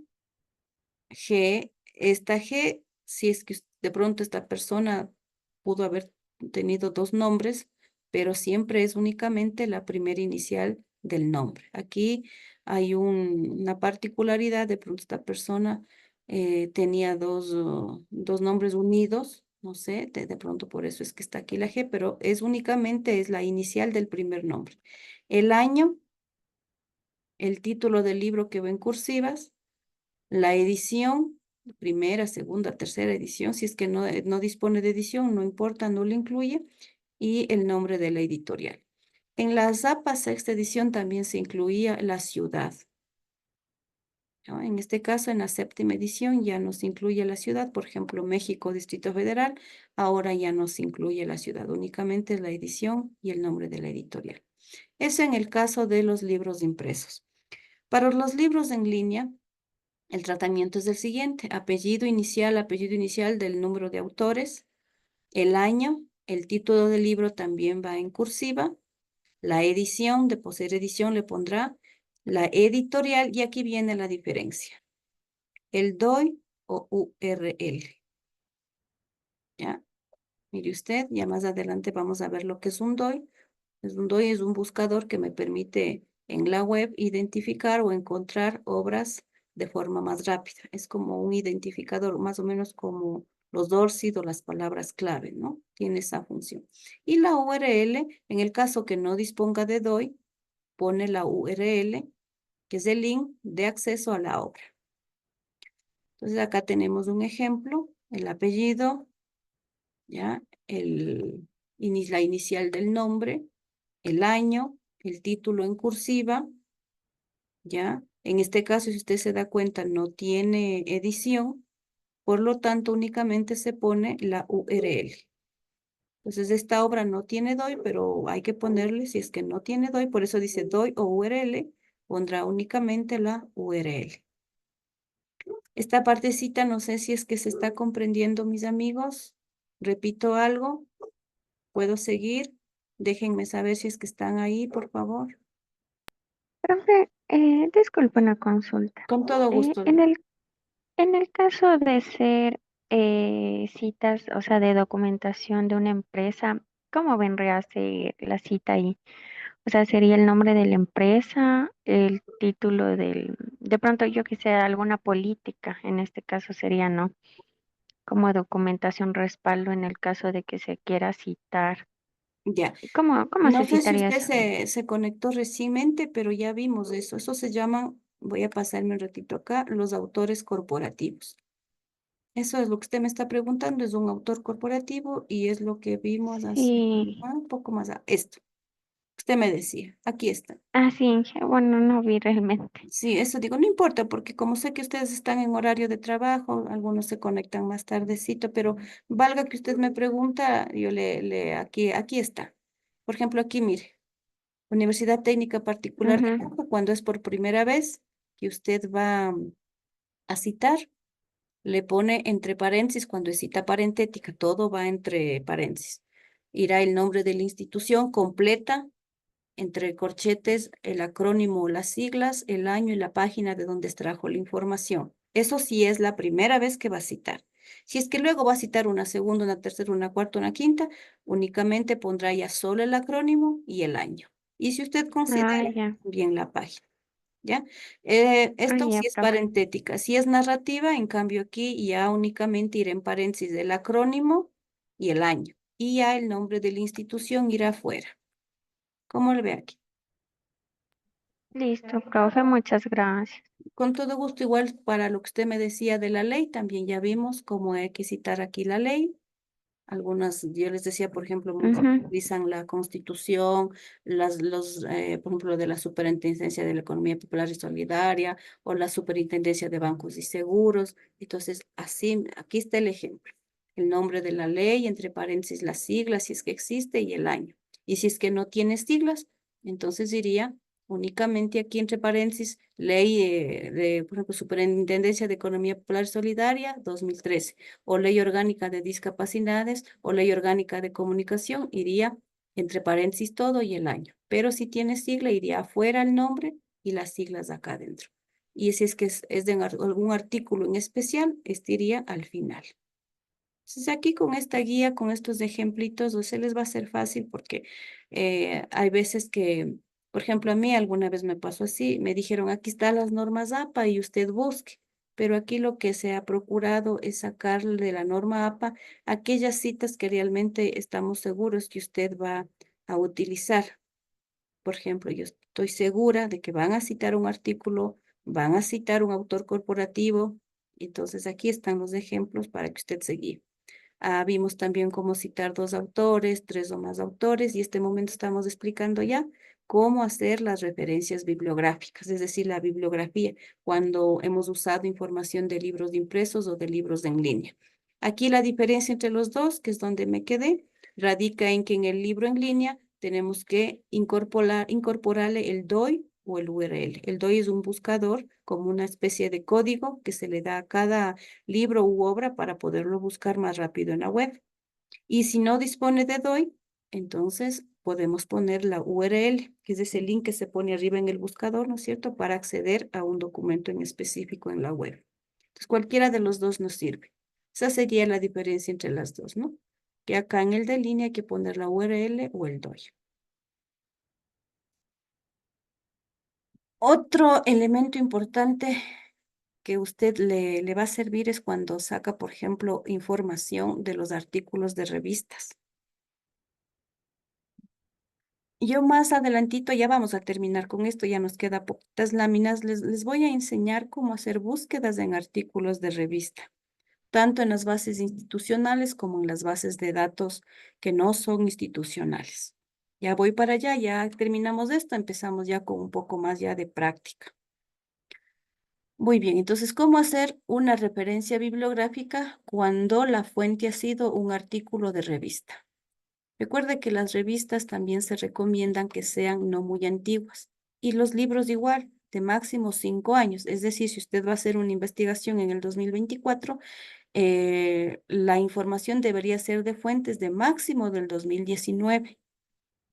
G, esta G, si es que de pronto esta persona pudo haber tenido dos nombres, pero siempre es únicamente la primera inicial del nombre. Aquí hay una particularidad, de pronto esta persona tenía dos nombres unidos, no sé, de pronto por eso es que está aquí la G, pero es únicamente es la inicial del primer nombre. El año, el título del libro que va en cursivas, la edición, primera, segunda, tercera edición, si es que no dispone de edición, no importa, no lo incluye, y el nombre de la editorial. En la ZAPA sexta edición también se incluía la ciudad, ¿no? En este caso, en la séptima edición ya nos incluye la ciudad, por ejemplo, México, Distrito Federal, ahora ya nos incluye la ciudad, únicamente es la edición y el nombre de la editorial. Eso en el caso de los libros impresos. Para los libros en línea, el tratamiento es el siguiente: apellido inicial del número de autores, el año, el título del libro también va en cursiva, la edición, de poseer edición le pondrá la editorial, y aquí viene la diferencia: el DOI o URL. ¿Ya? Mire usted, ya más adelante vamos a ver lo que es un DOI. Un DOI es un buscador que me permite en la web identificar o encontrar obras de forma más rápida. Es como un identificador, más o menos como los DORSID o las palabras clave, ¿no? Tiene esa función. Y la URL, en el caso que no disponga de DOI, pone la URL, que es el link de acceso a la obra. Entonces acá tenemos un ejemplo: el apellido, ¿ya? La inicial del nombre, el año, el título en cursiva, ¿ya? En este caso, si usted se da cuenta, no tiene edición, por lo tanto, únicamente se pone la URL. Entonces, esta obra no tiene DOI, pero hay que ponerle, si es que no tiene DOI, por eso dice DOI o URL, pondrá únicamente la URL. Esta partecita, no sé si es que se está comprendiendo, mis amigos. Repito algo, ¿puedo seguir? Déjenme saber si es que están ahí, por favor. Profe, disculpe una consulta. Con todo gusto. En el caso de ser citas, o sea, de documentación de una empresa, ¿cómo vendría a ser la cita ahí? O sea, sería el nombre de la empresa, el título de pronto yo que sé, alguna política, en este caso sería, ¿no? Como documentación respaldo en el caso de que se quiera citar. Ya. ¿Cómo No se sé si citaría usted eso? se conectó recientemente, pero ya vimos eso. Eso se llaman, voy a pasarme un ratito acá, los autores corporativos. Eso es lo que usted me está preguntando, es un autor corporativo y es lo que vimos hace Sí, un poco más. Esto, usted me decía, aquí está. sí, bueno, no vi realmente. Sí, eso digo, no importa, porque como sé que ustedes están en horario de trabajo, algunos se conectan más tardecito, pero valga que usted me pregunta, yo aquí está. Por ejemplo, aquí mire. Universidad Técnica Particular de Ujú. Loja, cuando es por primera vez que usted va a citar, le pone entre paréntesis, cuando es cita parentética, todo va entre paréntesis. Irá el nombre de la institución completa, entre corchetes, el acrónimo o las siglas, el año y la página de donde extrajo la información. Eso sí es la primera vez que va a citar. Si es que luego va a citar una segunda, una tercera, una cuarta, una quinta, únicamente pondrá ya solo el acrónimo y el año. Y si usted Ah, considera, ya, bien la página, ¿ya? Esto ya, sí es profe. parentética. Si es narrativa, en cambio aquí ya únicamente irá en paréntesis el acrónimo y el año. Y ya el nombre de la institución irá afuera. ¿Cómo lo ve aquí? Listo, profe, muchas gracias. Con todo gusto, igual para lo que usted me decía de la ley, también ya vimos cómo hay que citar aquí la ley. Algunas, yo les decía, por ejemplo, muchos Ujú. utilizan la Constitución, por ejemplo, de la Superintendencia de la Economía Popular y Solidaria o la Superintendencia de Bancos y Seguros. Entonces, así, aquí está el ejemplo. El nombre de la ley, entre paréntesis las siglas, si es que existe, y el año. Y si es que no tiene siglas, entonces diría únicamente aquí entre paréntesis, ley por ejemplo, Superintendencia de Economía Popular y Solidaria, 2013, o ley orgánica de discapacidades, o ley orgánica de comunicación, iría entre paréntesis todo y el año. Pero si tiene sigla, iría afuera el nombre y las siglas acá adentro. y si es que es de algún artículo en especial, este iría al final. Entonces aquí con esta guía, con estos ejemplitos, o se les va a hacer fácil porque hay veces que, por ejemplo, a mí alguna vez me pasó así, me dijeron, aquí están las normas APA y usted busque, pero aquí lo que se ha procurado es sacarle de la norma APA aquellas citas que realmente estamos seguros que usted va a utilizar. Por ejemplo, yo estoy segura de que van a citar un artículo, van a citar un autor corporativo, entonces aquí están los ejemplos para que usted se guíe. Vimos también cómo citar dos autores, tres o más autores, y este momento estamos explicando ya cómo hacer las referencias bibliográficas, es decir, la bibliografía, cuando hemos usado información de libros impresos o de libros en línea. Aquí la diferencia entre los dos, que es donde me quedé, radica en que en el libro en línea tenemos que incorporarle el DOI o el URL. El DOI es un buscador como una especie de código que se le da a cada libro u obra para poderlo buscar más rápido en la web. Y si no dispone de DOI, entonces podemos poner la URL, que es ese link que se pone arriba en el buscador, ¿no es cierto?, para acceder a un documento en específico en la web. Entonces, cualquiera de los dos nos sirve. Esa sería la diferencia entre las dos, ¿no? Que acá en el de línea hay que poner la URL o el DOI. Otro elemento importante que usted le va a servir es cuando saca, por ejemplo, información de los artículos de revistas. Yo más adelantito, ya vamos a terminar con esto, ya nos queda poquitas láminas, les voy a enseñar cómo hacer búsquedas en artículos de revista, tanto en las bases institucionales como en las bases de datos que no son institucionales. Ya voy para allá, ya terminamos esto, empezamos ya con un poco más ya de práctica. Muy bien, entonces, ¿cómo hacer una referencia bibliográfica cuando la fuente ha sido un artículo de revista? Recuerde que las revistas también se recomiendan que sean no muy antiguas y los libros igual, de máximo 5 años. Es decir, si usted va a hacer una investigación en el 2024, la información debería ser de fuentes de máximo del 2019.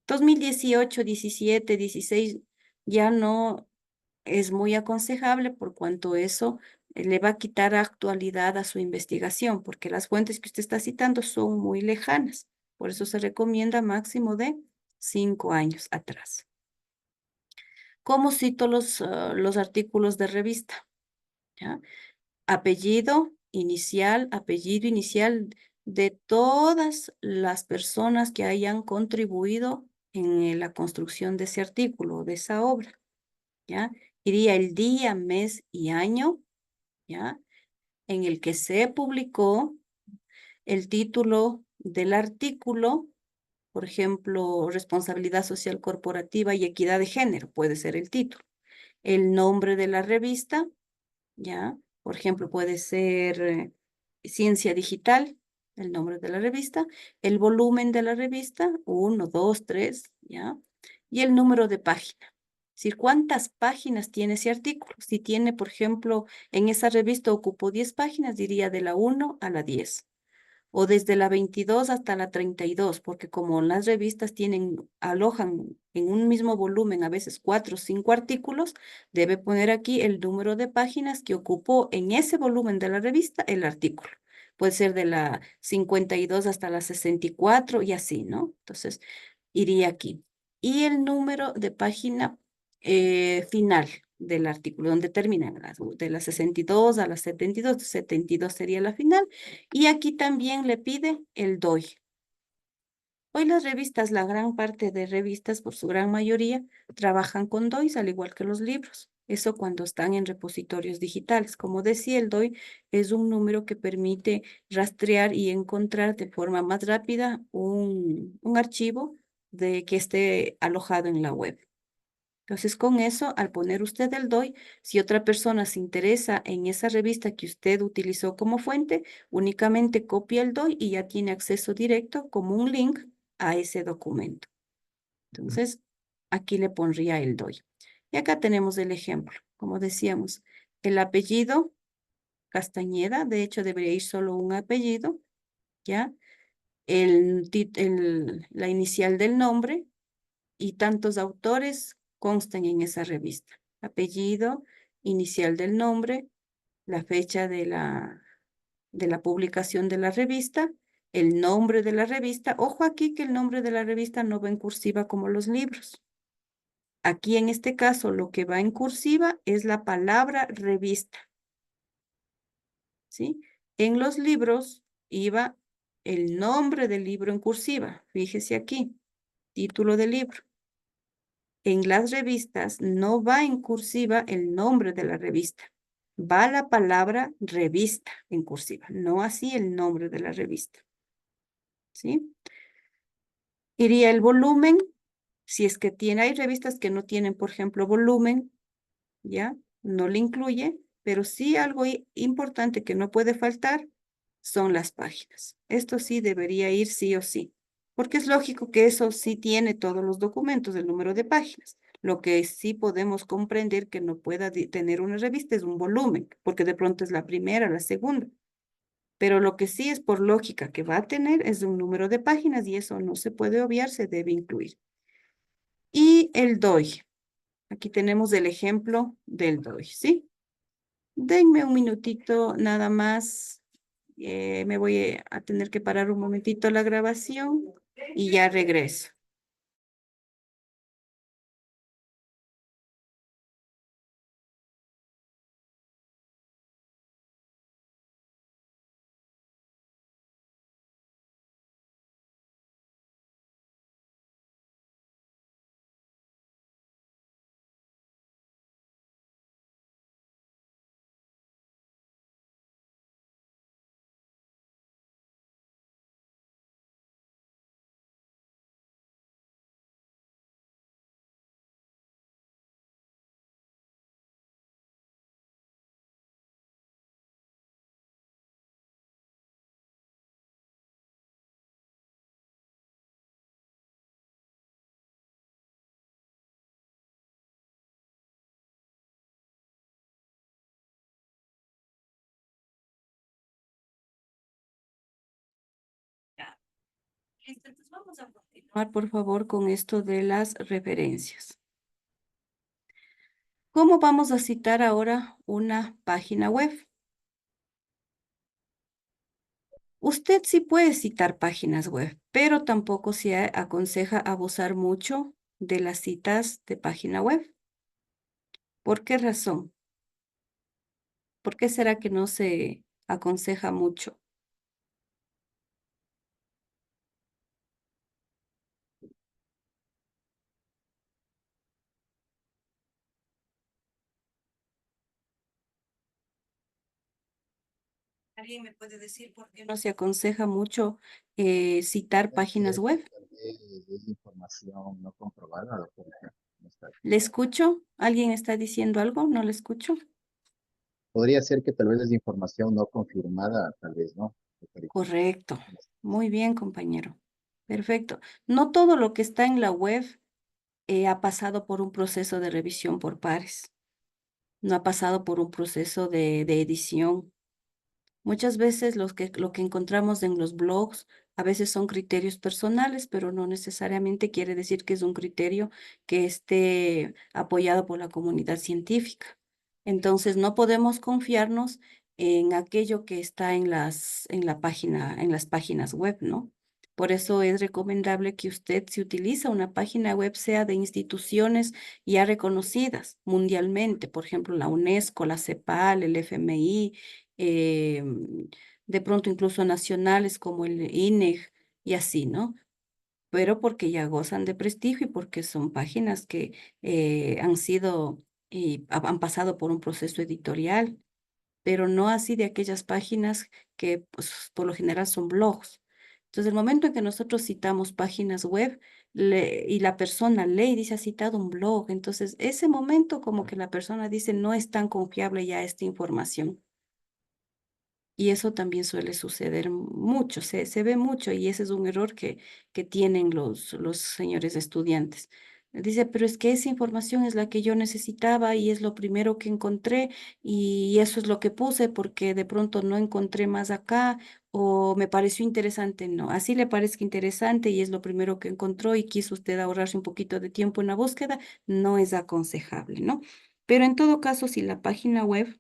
2018, 17, 16 ya no es muy aconsejable por cuanto eso le va a quitar actualidad a su investigación, porque las fuentes que usted está citando son muy lejanas. Por eso se recomienda máximo de 5 años atrás. ¿Cómo cito los artículos de revista? ¿Ya? Apellido inicial de todas las personas que hayan contribuido en la construcción de ese artículo, de esa obra. ¿Ya? Iría el día, mes y año, ¿ya? En el que se publicó, el título del artículo, por ejemplo, responsabilidad social corporativa y equidad de género, puede ser el título. El nombre de la revista, ¿ya? Por ejemplo, puede ser Ciencia Digital, el nombre de la revista, el volumen de la revista, 1, 2, 3, ¿ya? Y el número de página. Es decir, ¿cuántas páginas tiene ese artículo? Si tiene, por ejemplo, en esa revista ocupó 10 páginas, diría de la 1 a la 10 o desde la 22 hasta la 32, porque como las revistas alojan en un mismo volumen a veces 4 o 5 artículos, debe poner aquí el número de páginas que ocupó en ese volumen de la revista el artículo. Puede ser de la 52 hasta la 64 y así, ¿no? Entonces, iría aquí. Y el número de página final del artículo, donde terminan de la 62 a la 72, 72 sería la final. Y aquí también le pide el DOI. Hoy las revistas, la gran parte de revistas, por su gran mayoría, trabajan con DOIs, al igual que los libros. Eso cuando están en repositorios digitales. Como decía, el DOI es un número que permite rastrear y encontrar de forma más rápida un archivo que esté alojado en la web. Entonces, con eso, al poner usted el DOI, si otra persona se interesa en esa revista que usted utilizó como fuente, únicamente copia el DOI y ya tiene acceso directo como un link a ese documento. Entonces, aquí le pondría el DOI. Y acá tenemos el ejemplo. Como decíamos, el apellido Castañeda, de hecho debería ir solo un apellido, ¿ya? La inicial del nombre, y tantos autores constan en esa revista. Apellido, inicial del nombre, y tantos autores constan en esa revista. Apellido, inicial del nombre, y tantos autores constan en esa revista. Apellido, inicial del nombre, y tantos autores constan en esa revista. Apellido, inicial del nombre, y tantos autores constan en esa revista. Apellido, inicial del nombre, la fecha de la publicación de la revista, el nombre de la revista. Ojo aquí que el nombre de la revista no va en cursiva como los libros. Aquí en este caso lo que va en cursiva es la palabra revista, ¿sí? En los libros iba el nombre del libro en cursiva. Fíjese aquí, título del libro. En las revistas no va en cursiva el nombre de la revista. Va la palabra revista en cursiva, no así el nombre de la revista. ¿Sí? Iría el volumen, si es que tiene, hay revistas que no tienen, por ejemplo, volumen, ¿ya? No le incluye, pero sí algo importante que no puede faltar son las páginas. Esto sí debería ir sí o sí, porque es lógico que eso sí tiene todos los documentos, el número de páginas. Lo que sí podemos comprender que no pueda tener una revista es un volumen, porque de pronto es la primera, la segunda. Pero lo que sí es por lógica que va a tener es un número de páginas y eso no se puede obviar, se debe incluir. Y el DOI. Aquí tenemos el ejemplo del DOI, ¿sí? Denme un minutito nada más. Me voy a tener que parar un momentito la grabación y ya regreso. Listo, entonces vamos a continuar, por favor, con esto de las referencias. ¿Cómo vamos a citar ahora una página web? Usted sí puede citar páginas web, pero tampoco se aconseja abusar mucho de las citas de página web. ¿Por qué razón? ¿Por qué será que no se aconseja mucho? ¿Alguien me puede decir por qué no se aconseja mucho citar Puede páginas ser que web? tal vez es información no comprobada, doctora. No está- ¿Le escucho? ¿Alguien está diciendo algo? ¿No le escucho? Podría ser que tal vez es información no confirmada, tal vez no, doctorita. Correcto. Muy bien, compañero. Perfecto. No todo lo que está en la web ha pasado por un proceso de revisión por pares. No ha pasado por un proceso de edición. Muchas veces lo que encontramos en los blogs a veces son criterios personales, pero no necesariamente quiere decir que es un criterio que esté apoyado por la comunidad científica. Entonces, no podemos confiarnos en aquello que está en la página, en las páginas web, ¿no? Por eso es recomendable que usted, si utiliza una página web, sea de instituciones ya reconocidas mundialmente, por ejemplo, la UNESCO, la CEPAL, el FMI, eh, de pronto incluso nacionales como el INEG y así, ¿no? Pero porque ya gozan de prestigio y porque son páginas que han sido y han pasado por un proceso editorial, pero no así de aquellas páginas que pues, por lo general son blogs. Entonces, el momento en que nosotros citamos páginas web y la persona lee y dice ha citado un blog, entonces ese momento como que la persona dice no es tan confiable ya esta información. Y eso también suele suceder mucho, se ve mucho y ese es un error que tienen los señores estudiantes. Dice, pero es que esa información es la que yo necesitaba y es lo primero que encontré y eso es lo que puse porque de pronto no encontré más acá o me pareció interesante. No, así le parezca interesante y es lo primero que encontró y quiso usted ahorrarse un poquito de tiempo en la búsqueda, no es aconsejable, ¿no? Pero en todo caso, si la página web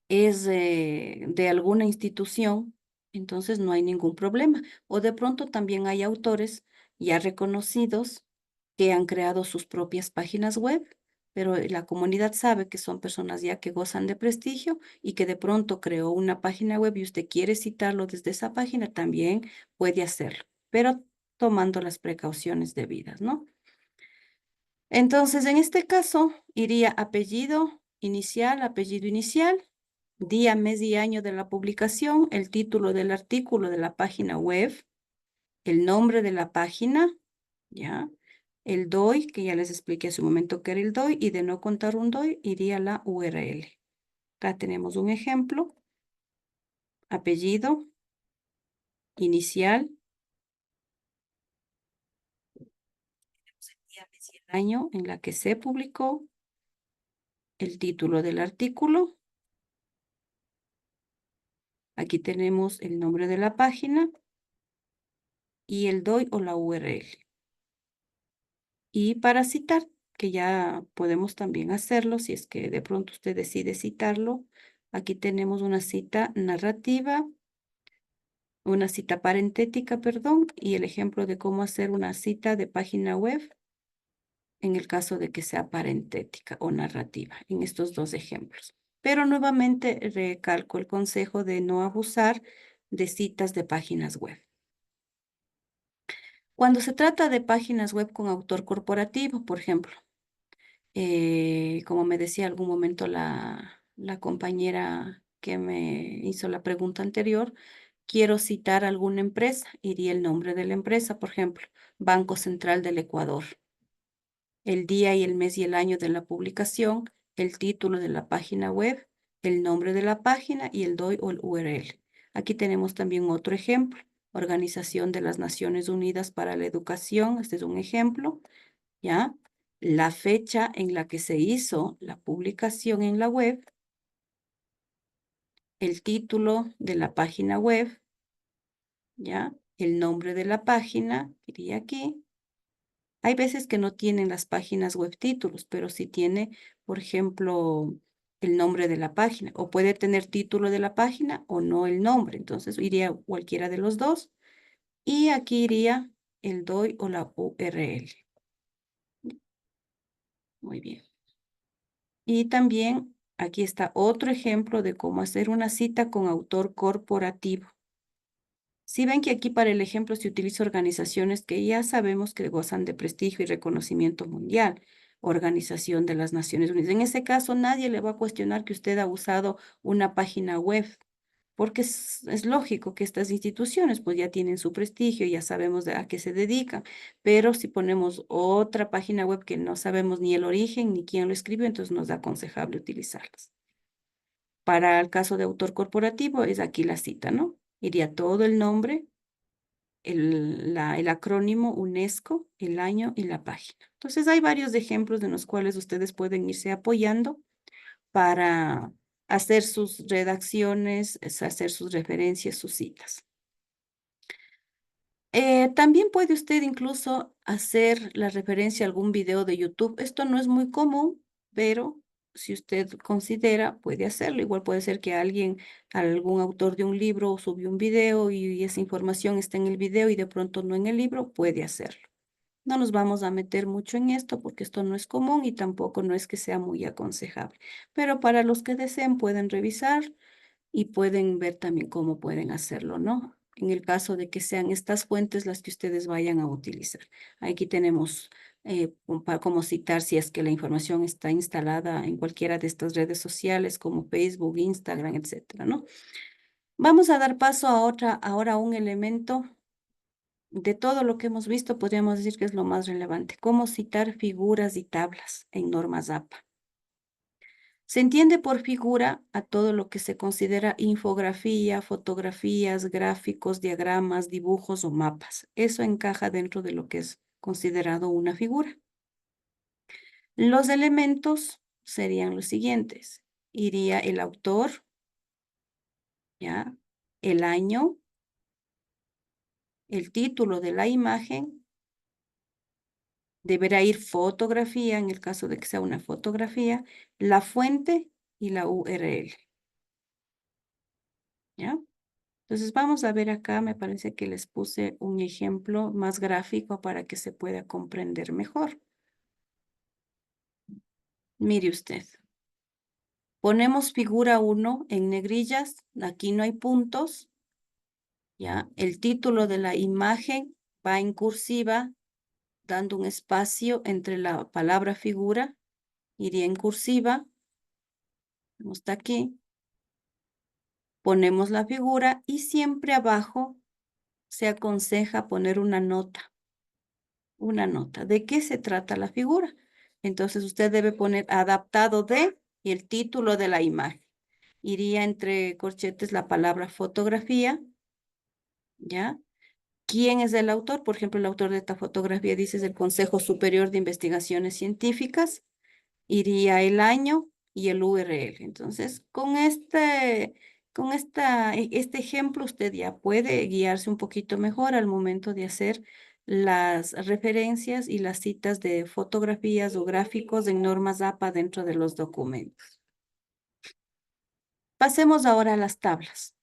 es de alguna institución, entonces no hay ningún problema. O de pronto también hay autores ya reconocidos que han creado sus propias páginas web, pero la comunidad sabe que son personas ya que gozan de prestigio y que de pronto creó una página web y usted quiere citarlo desde esa página, también puede hacerlo, pero tomando las precauciones debidas, ¿no? Entonces, en este caso, iría apellido inicial, día, mes y año de la publicación, el título del artículo de la página web, el nombre de la página, ¿ya? El DOI, que ya les expliqué hace un momento que era el DOI, y de no contar un DOI, iría la URL. Acá tenemos un ejemplo, apellido, inicial, día, mes y el año en la que se publicó, el título del artículo. Aquí tenemos el nombre de la página y el DOI o la URL. Y para citar, que ya podemos también hacerlo, si es que de pronto usted decide citarlo, aquí tenemos una cita narrativa, una cita parentética, perdón, y el ejemplo de cómo hacer una cita de página web en el caso de que sea parentética o narrativa, en estos dos ejemplos. Pero nuevamente recalco el consejo de no abusar de citas de páginas web. Cuando se trata de páginas web con autor corporativo, por ejemplo, como me decía algún momento la compañera que me hizo la pregunta anterior, quiero citar alguna empresa, iría el nombre de la empresa, por ejemplo, Banco Central del Ecuador, el día y el mes y el año de la publicación, el título de la página web, el nombre de la página y el DOI o el URL. Aquí tenemos también otro ejemplo, Organización de las Naciones Unidas para la Educación, este es un ejemplo, ¿ya? La fecha en la que se hizo la publicación en la web, el título de la página web, ¿ya? El nombre de la página, iría aquí. Hay veces que no tienen las páginas web títulos, pero sí tiene, por ejemplo, el nombre de la página, o puede tener título de la página o no el nombre. Entonces iría cualquiera de los dos. Y aquí iría el DOI o la URL. Muy bien. Y también aquí está otro ejemplo de cómo hacer una cita con autor corporativo. Si ven que aquí para el ejemplo se utiliza organizaciones que ya sabemos que gozan de prestigio y reconocimiento mundial, Organización de las Naciones Unidas. En ese caso, nadie le va a cuestionar que usted ha usado una página web, porque es lógico que estas instituciones pues ya tienen su prestigio, ya sabemos a qué se dedican, pero si ponemos otra página web que no sabemos ni el origen ni quién lo escribió, entonces no es aconsejable utilizarlas. Para el caso de autor corporativo es aquí la cita, ¿no? Iría todo el nombre, el acrónimo UNESCO, el año y la página. Entonces hay varios ejemplos de los cuales ustedes pueden irse apoyando para hacer sus redacciones, hacer sus referencias, sus citas. También puede usted incluso hacer la referencia a algún video de YouTube. Esto no es muy común, pero si usted considera, puede hacerlo. Igual puede ser que algún autor de un libro subió un video y esa información está en el video y de pronto no en el libro, puede hacerlo. No nos vamos a meter mucho en esto porque esto no es común y tampoco no es que sea muy aconsejable. Pero para los que deseen pueden revisar y pueden ver también cómo pueden hacerlo, ¿no? En el caso de que sean estas fuentes las que ustedes vayan a utilizar. Aquí tenemos cómo citar si es que la información está instalada en cualquiera de estas redes sociales como Facebook, Instagram, etcétera, ¿no? Vamos a dar paso ahora a un elemento de todo lo que hemos visto, podríamos decir que es lo más relevante, cómo citar figuras y tablas en normas APA. Se entiende por figura a todo lo que se considera infografía, fotografías, gráficos, diagramas, dibujos o mapas. Eso encaja dentro de lo que es considerado una figura. Los elementos serían los siguientes. Iría el autor, ¿ya? El año, el título de la imagen, Deberá ir fotografía, en el caso de que sea una fotografía, la fuente y la URL. ¿Ya? Entonces vamos a ver acá, me parece que les puse un ejemplo más gráfico para que se pueda comprender mejor. Mire usted. Ponemos figura 1 en negrillas, aquí no hay puntos, ¿ya? El título de la imagen va en cursiva, dando un espacio entre la palabra figura, iría en cursiva, hasta aquí, ponemos la figura y siempre abajo se aconseja poner una nota. Una nota. ¿De qué se trata la figura? Entonces usted debe poner adaptado de y el título de la imagen. Iría entre corchetes la palabra fotografía, ¿ya? ¿Quién es el autor? Por ejemplo, el autor de esta fotografía dice es el Consejo Superior de Investigaciones Científicas. Iría el año y el URL. Entonces, este ejemplo usted ya puede guiarse un poquito mejor al momento de hacer las referencias y las citas de fotografías o gráficos en normas APA dentro de los documentos. Pasemos ahora a las tablas.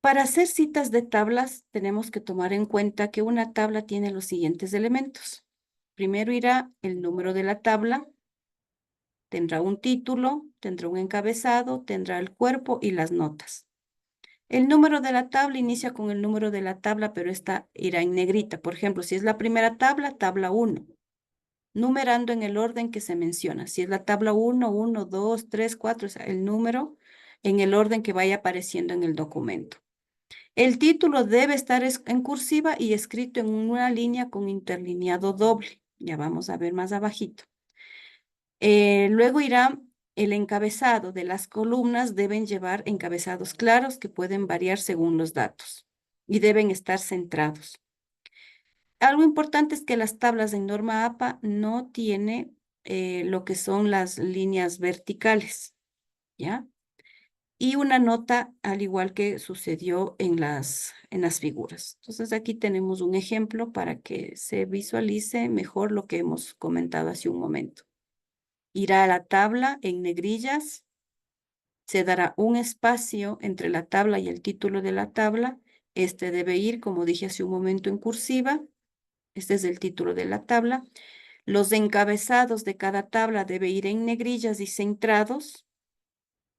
Para hacer citas de tablas, tenemos que tomar en cuenta que una tabla tiene los siguientes elementos. Primero irá el número de la tabla, tendrá un título, tendrá un encabezado, tendrá el cuerpo y las notas. El número de la tabla inicia con el número de la tabla, pero esta irá en negrita. Por ejemplo, si es la primera tabla, tabla 1, numerando en el orden que se menciona. Si es la tabla 1, 1, 2, 3, 4, o sea, el número en el orden que vaya apareciendo en el documento. El título debe estar en cursiva y escrito en una línea con interlineado doble. Ya vamos a ver más abajito. Luego irá el encabezado de las columnas, deben llevar encabezados claros que pueden variar según los datos y deben estar centrados. Algo importante es que las tablas en norma APA no tiene lo que son las líneas verticales, ¿ya? Y una nota al igual que sucedió en las figuras. Entonces aquí tenemos un ejemplo para que se visualice mejor lo que hemos comentado hace un momento. Irá a la tabla en negrillas, se dará un espacio entre la tabla y el título de la tabla. Este debe ir, como dije hace un momento, en cursiva. Este es el título de la tabla. Los encabezados de cada tabla deben ir en negrillas y centrados.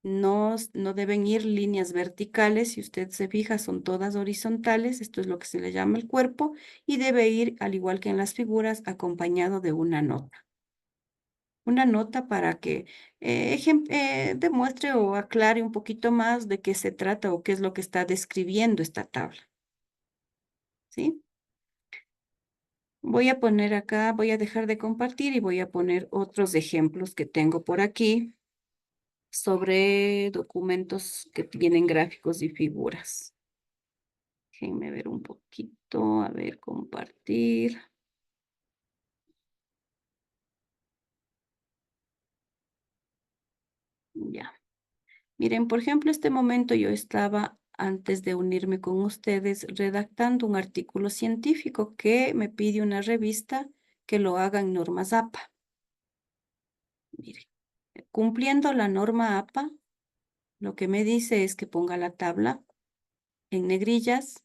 No deben ir líneas verticales. Si usted se fija, son todas horizontales. Esto es lo que se le llama el cuerpo. Y debe ir, al igual que en las figuras, acompañado de una nota. Una nota para que demuestre o aclare un poquito más de qué se trata o qué es lo que está describiendo esta tabla. ¿Sí? Voy a poner acá, voy a dejar de compartir y voy a poner otros ejemplos que tengo por aquí sobre documentos que tienen gráficos y figuras. Déjenme ver un poquito, a ver, compartir. Ya. Miren, por ejemplo, este momento yo estaba, antes de unirme con ustedes, redactando un artículo científico que me pide una revista que lo haga en normas APA. Miren, cumpliendo la norma APA, lo que me dice es que ponga la tabla en negrillas,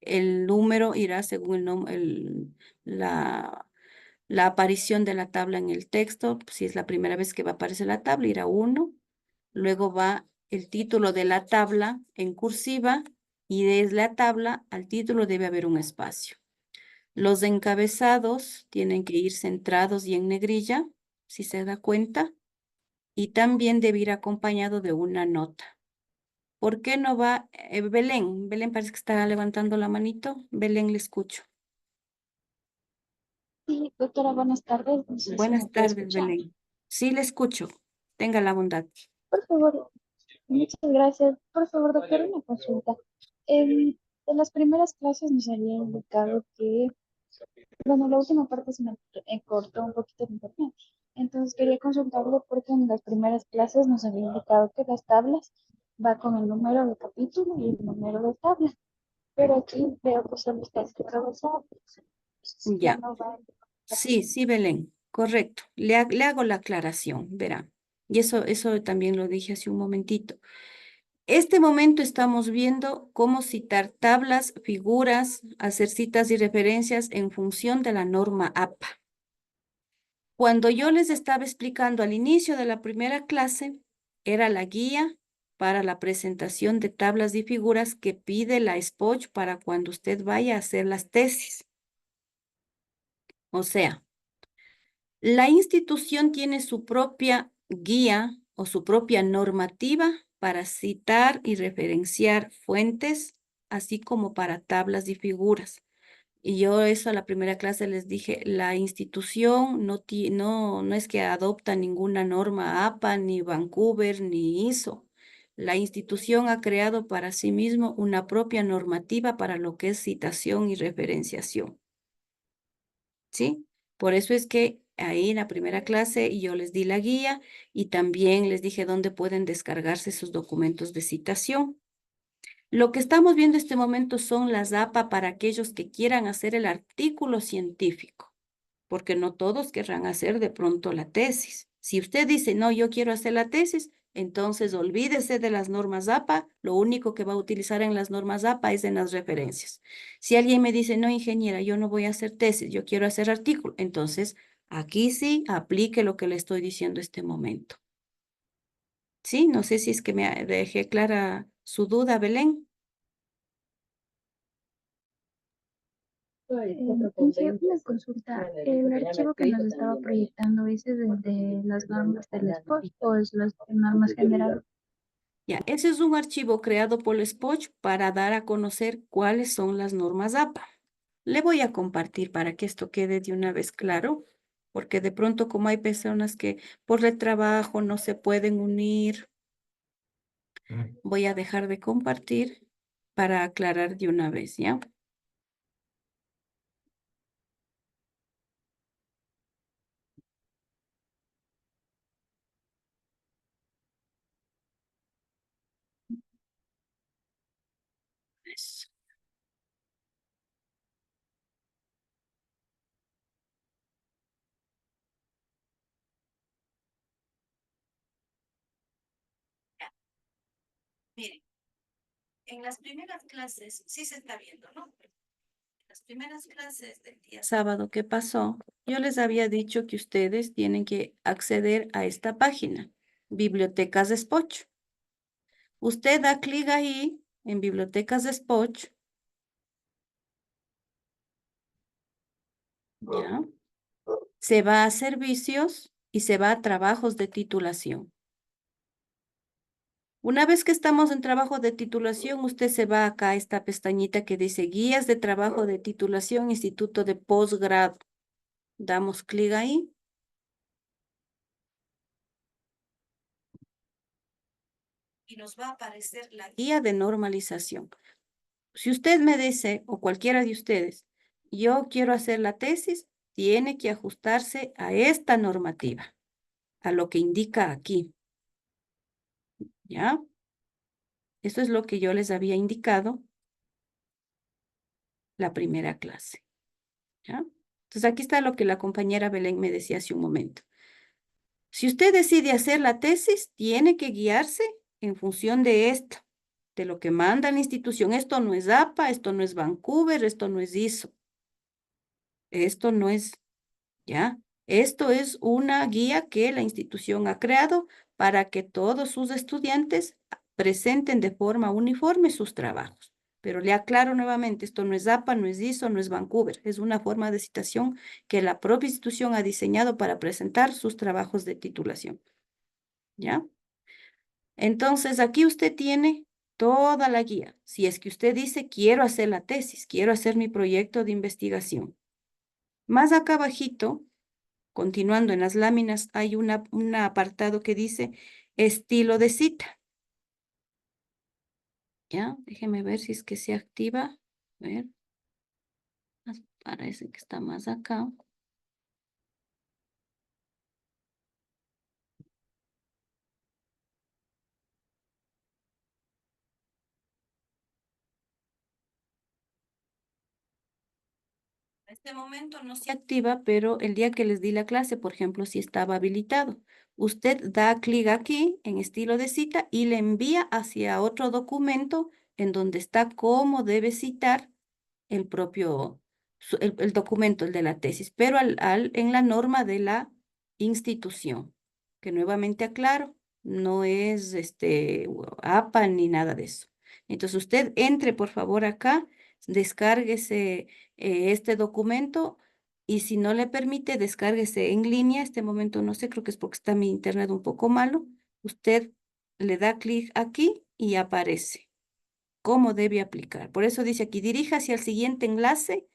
el número irá según la aparición de la tabla en el texto. Si es la primera vez que va a aparecer la tabla, irá 1. Luego va el título de la tabla en cursiva y desde la tabla al título debe haber un espacio. Los encabezados tienen que ir centrados y en negrilla, si se da cuenta, y también debe ir acompañado de una nota. ¿Por qué no va Belén? Belén parece que está levantando la manito. Belén, le escucho. Sí, doctora, buenas tardes. No sé si me Buenas puede tardes, escuchar. Belén. Sí, le escucho. Tenga la bondad. Por favor, muchas gracias. Por favor, doctora, una consulta. En las primeras clases nos había indicado que, bueno, la última parte se me cortó un poquito de internet. Entonces quería consultarlo porque en las primeras clases nos había indicado que las tablas va con el número de capítulo y el número de tabla. Pero aquí veo que solo está encabezado. Ya Ya, no va. sí, sí, Belén, correcto. Le hago la aclaración, verá. Y eso también lo dije hace un momentito. Este momento estamos viendo cómo citar tablas, figuras, hacer citas y referencias en función de la norma APA. Cuando yo les estaba explicando al inicio de la primera clase, era la guía para la presentación de tablas y figuras que pide la SPOCH para cuando usted vaya a hacer las tesis. O sea, la institución tiene su propia guía o su propia normativa para citar y referenciar fuentes, así como para tablas y figuras. Y yo eso a la primera clase les dije, la institución no es que adopta ninguna norma APA, ni Vancouver, ni ISO. La institución ha creado para sí mismo una propia normativa para lo que es citación y referenciación. ¿Sí? Por eso es que ahí en la primera clase yo les di la guía y también les dije dónde pueden descargarse sus documentos de citación. Lo que estamos viendo en este momento son las APA para aquellos que quieran hacer el artículo científico, porque no todos querrán hacer de pronto la tesis. Si usted dice, no, yo quiero hacer la tesis, entonces olvídese de las normas APA, lo único que va a utilizar en las normas APA es en las referencias. Si alguien me dice, no, ingeniera, yo no voy a hacer tesis, yo quiero hacer artículo, entonces aquí sí aplique lo que le estoy diciendo este momento. Sí, no sé si es que me dejé clara su duda, Belén. Entonces, una consulta. ¿El archivo que nos estaba proyectando ese es de las normas del SPOT o es las normas generales? Ya, ese es un archivo creado por el SPOCH para dar a conocer cuáles son las normas APA. Le voy a compartir para que esto quede de una vez claro, porque de pronto como hay personas que por el trabajo no se pueden unir, voy a dejar de compartir para aclarar de una vez, ¿ya? Eso. Miren, en las primeras clases, sí se está viendo, ¿no? Las primeras clases del día sábado que pasó, yo les había dicho que ustedes tienen que acceder a esta página, Bibliotecas de Spoch. Usted da clic ahí en Bibliotecas de Spoch, ¿ya? Se va a servicios y se va a trabajos de titulación. Una vez que estamos en trabajo de titulación, usted se va acá a esta pestañita que dice Guías de Trabajo de Titulación, Instituto de Posgrado. Damos clic ahí. Y nos va a aparecer la guía de normalización. Si usted me dice, o cualquiera de ustedes, yo quiero hacer la tesis, tiene que ajustarse a esta normativa, a lo que indica aquí, ¿ya? Eso es lo que yo les había indicado la primera clase, ¿ya? Entonces aquí está lo que la compañera Belén me decía hace un momento. Si usted decide hacer la tesis, tiene que guiarse en función de esto, de lo que manda la institución. Esto no es APA, esto no es Vancouver, esto no es ISO, esto no es, ¿ya? Esto es una guía que la institución ha creado para que todos sus estudiantes presenten de forma uniforme sus trabajos. Pero le aclaro nuevamente, esto no es APA, no es ISO, no es Vancouver, es una forma de citación que la propia institución ha diseñado para presentar sus trabajos de titulación. ¿Ya? Entonces, aquí usted tiene toda la guía. Si es que usted dice, quiero hacer la tesis, quiero hacer mi proyecto de investigación. Más acá abajito, continuando en las láminas, hay un apartado que dice estilo de cita. ¿Ya? Déjeme ver si es que se activa. A ver, parece que está más acá. este momento no se activa, pero el día que les di la clase, por ejemplo, si estaba habilitado, usted da clic aquí en estilo de cita y le envía hacia otro documento en donde está cómo debe citar el propio, el documento, el de la tesis, pero en la norma de la institución, que nuevamente aclaro, no es APA ni nada de eso. Entonces usted entre por favor acá, descárguese este documento y si no le permite, descárguese en línea. Este momento no sé, creo que es porque está mi internet un poco malo. Usted le da clic aquí y aparece cómo debe aplicar. Por eso dice aquí, dirija hacia el siguiente enlace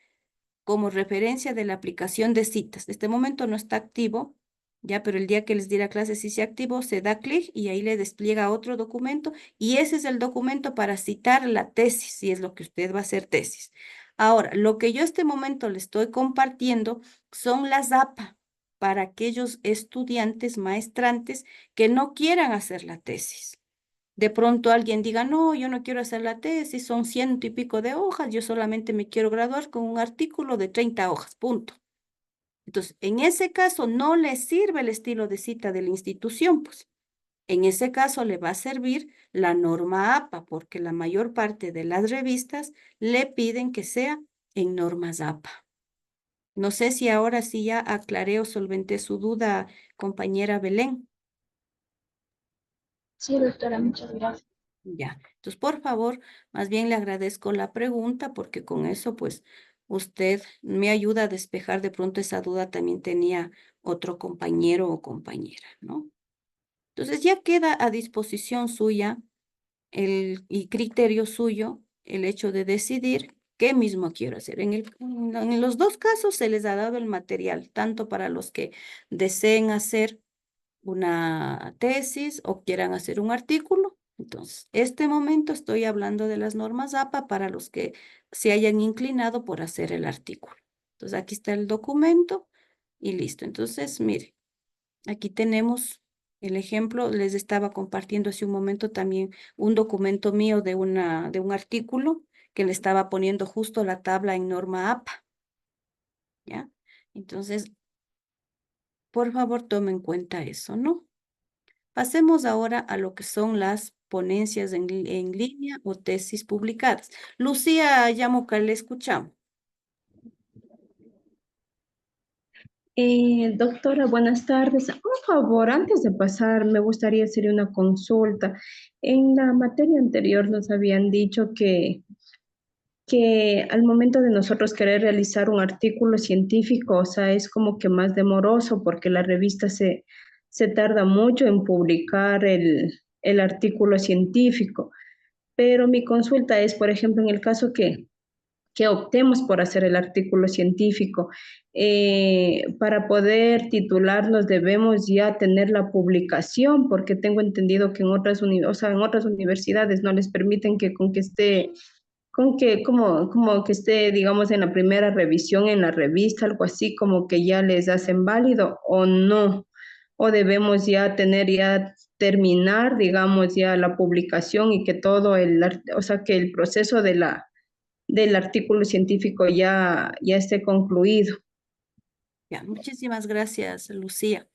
como referencia de la aplicación de citas. Este momento no está activo, ya, pero el día que les di la clase sí se activó, se da clic y ahí le despliega otro documento y ese es el documento para citar la tesis, si es lo que usted va a hacer tesis. Ahora, lo que yo este momento le estoy compartiendo son las APA para aquellos estudiantes maestrantes que no quieran hacer la tesis. De pronto alguien diga, no, yo no quiero hacer la tesis, son 100 y pico de hojas, yo solamente me quiero graduar con un artículo de 30 hojas, punto. Entonces, en ese caso no le sirve el estilo de cita de la institución, pues. En ese caso le va a servir la norma APA, porque la mayor parte de las revistas le piden que sea en normas APA. No sé si ahora sí ya aclaré o solventé su duda, compañera Belén. Sí, doctora, muchas gracias. Ya, entonces por favor, más bien le agradezco la pregunta porque con eso pues usted me ayuda a despejar de pronto esa duda también tenía otro compañero o compañera, ¿no? Entonces ya queda a disposición suya y criterio suyo el hecho de decidir qué mismo quiero hacer. En los dos casos se les ha dado el material, tanto para los que deseen hacer una tesis o quieran hacer un artículo. Entonces, este momento estoy hablando de las normas APA para los que se hayan inclinado por hacer el artículo. Entonces, aquí está el documento y listo. Entonces, mire, aquí tenemos el ejemplo. Les estaba compartiendo hace un momento también un documento mío de un artículo que le estaba poniendo justo la tabla en norma APA. ¿Ya? Entonces, por favor, tomen en cuenta eso, ¿no? Pasemos ahora a lo que son las ponencias en línea o tesis publicadas. Lucía Yamoca, le escuchamos. Doctora, buenas tardes. Por favor, antes de pasar, me gustaría hacer una consulta. En la materia anterior nos habían dicho que al momento de nosotros querer realizar un artículo científico, o sea, es como que más demoroso porque la revista se tarda mucho en publicar el artículo científico. Pero mi consulta es, por ejemplo, en el caso que optemos por hacer el artículo científico. Para poder titularnos debemos ya tener la publicación, porque tengo entendido que o sea, en otras universidades no les permiten que con que esté, como que esté, digamos, en la primera revisión en la revista, algo así, como que ya les hacen válido o no, o debemos ya terminar, digamos, ya la publicación y que o sea, que el proceso del artículo científico ya esté concluido. Ya, muchísimas gracias, Lucía.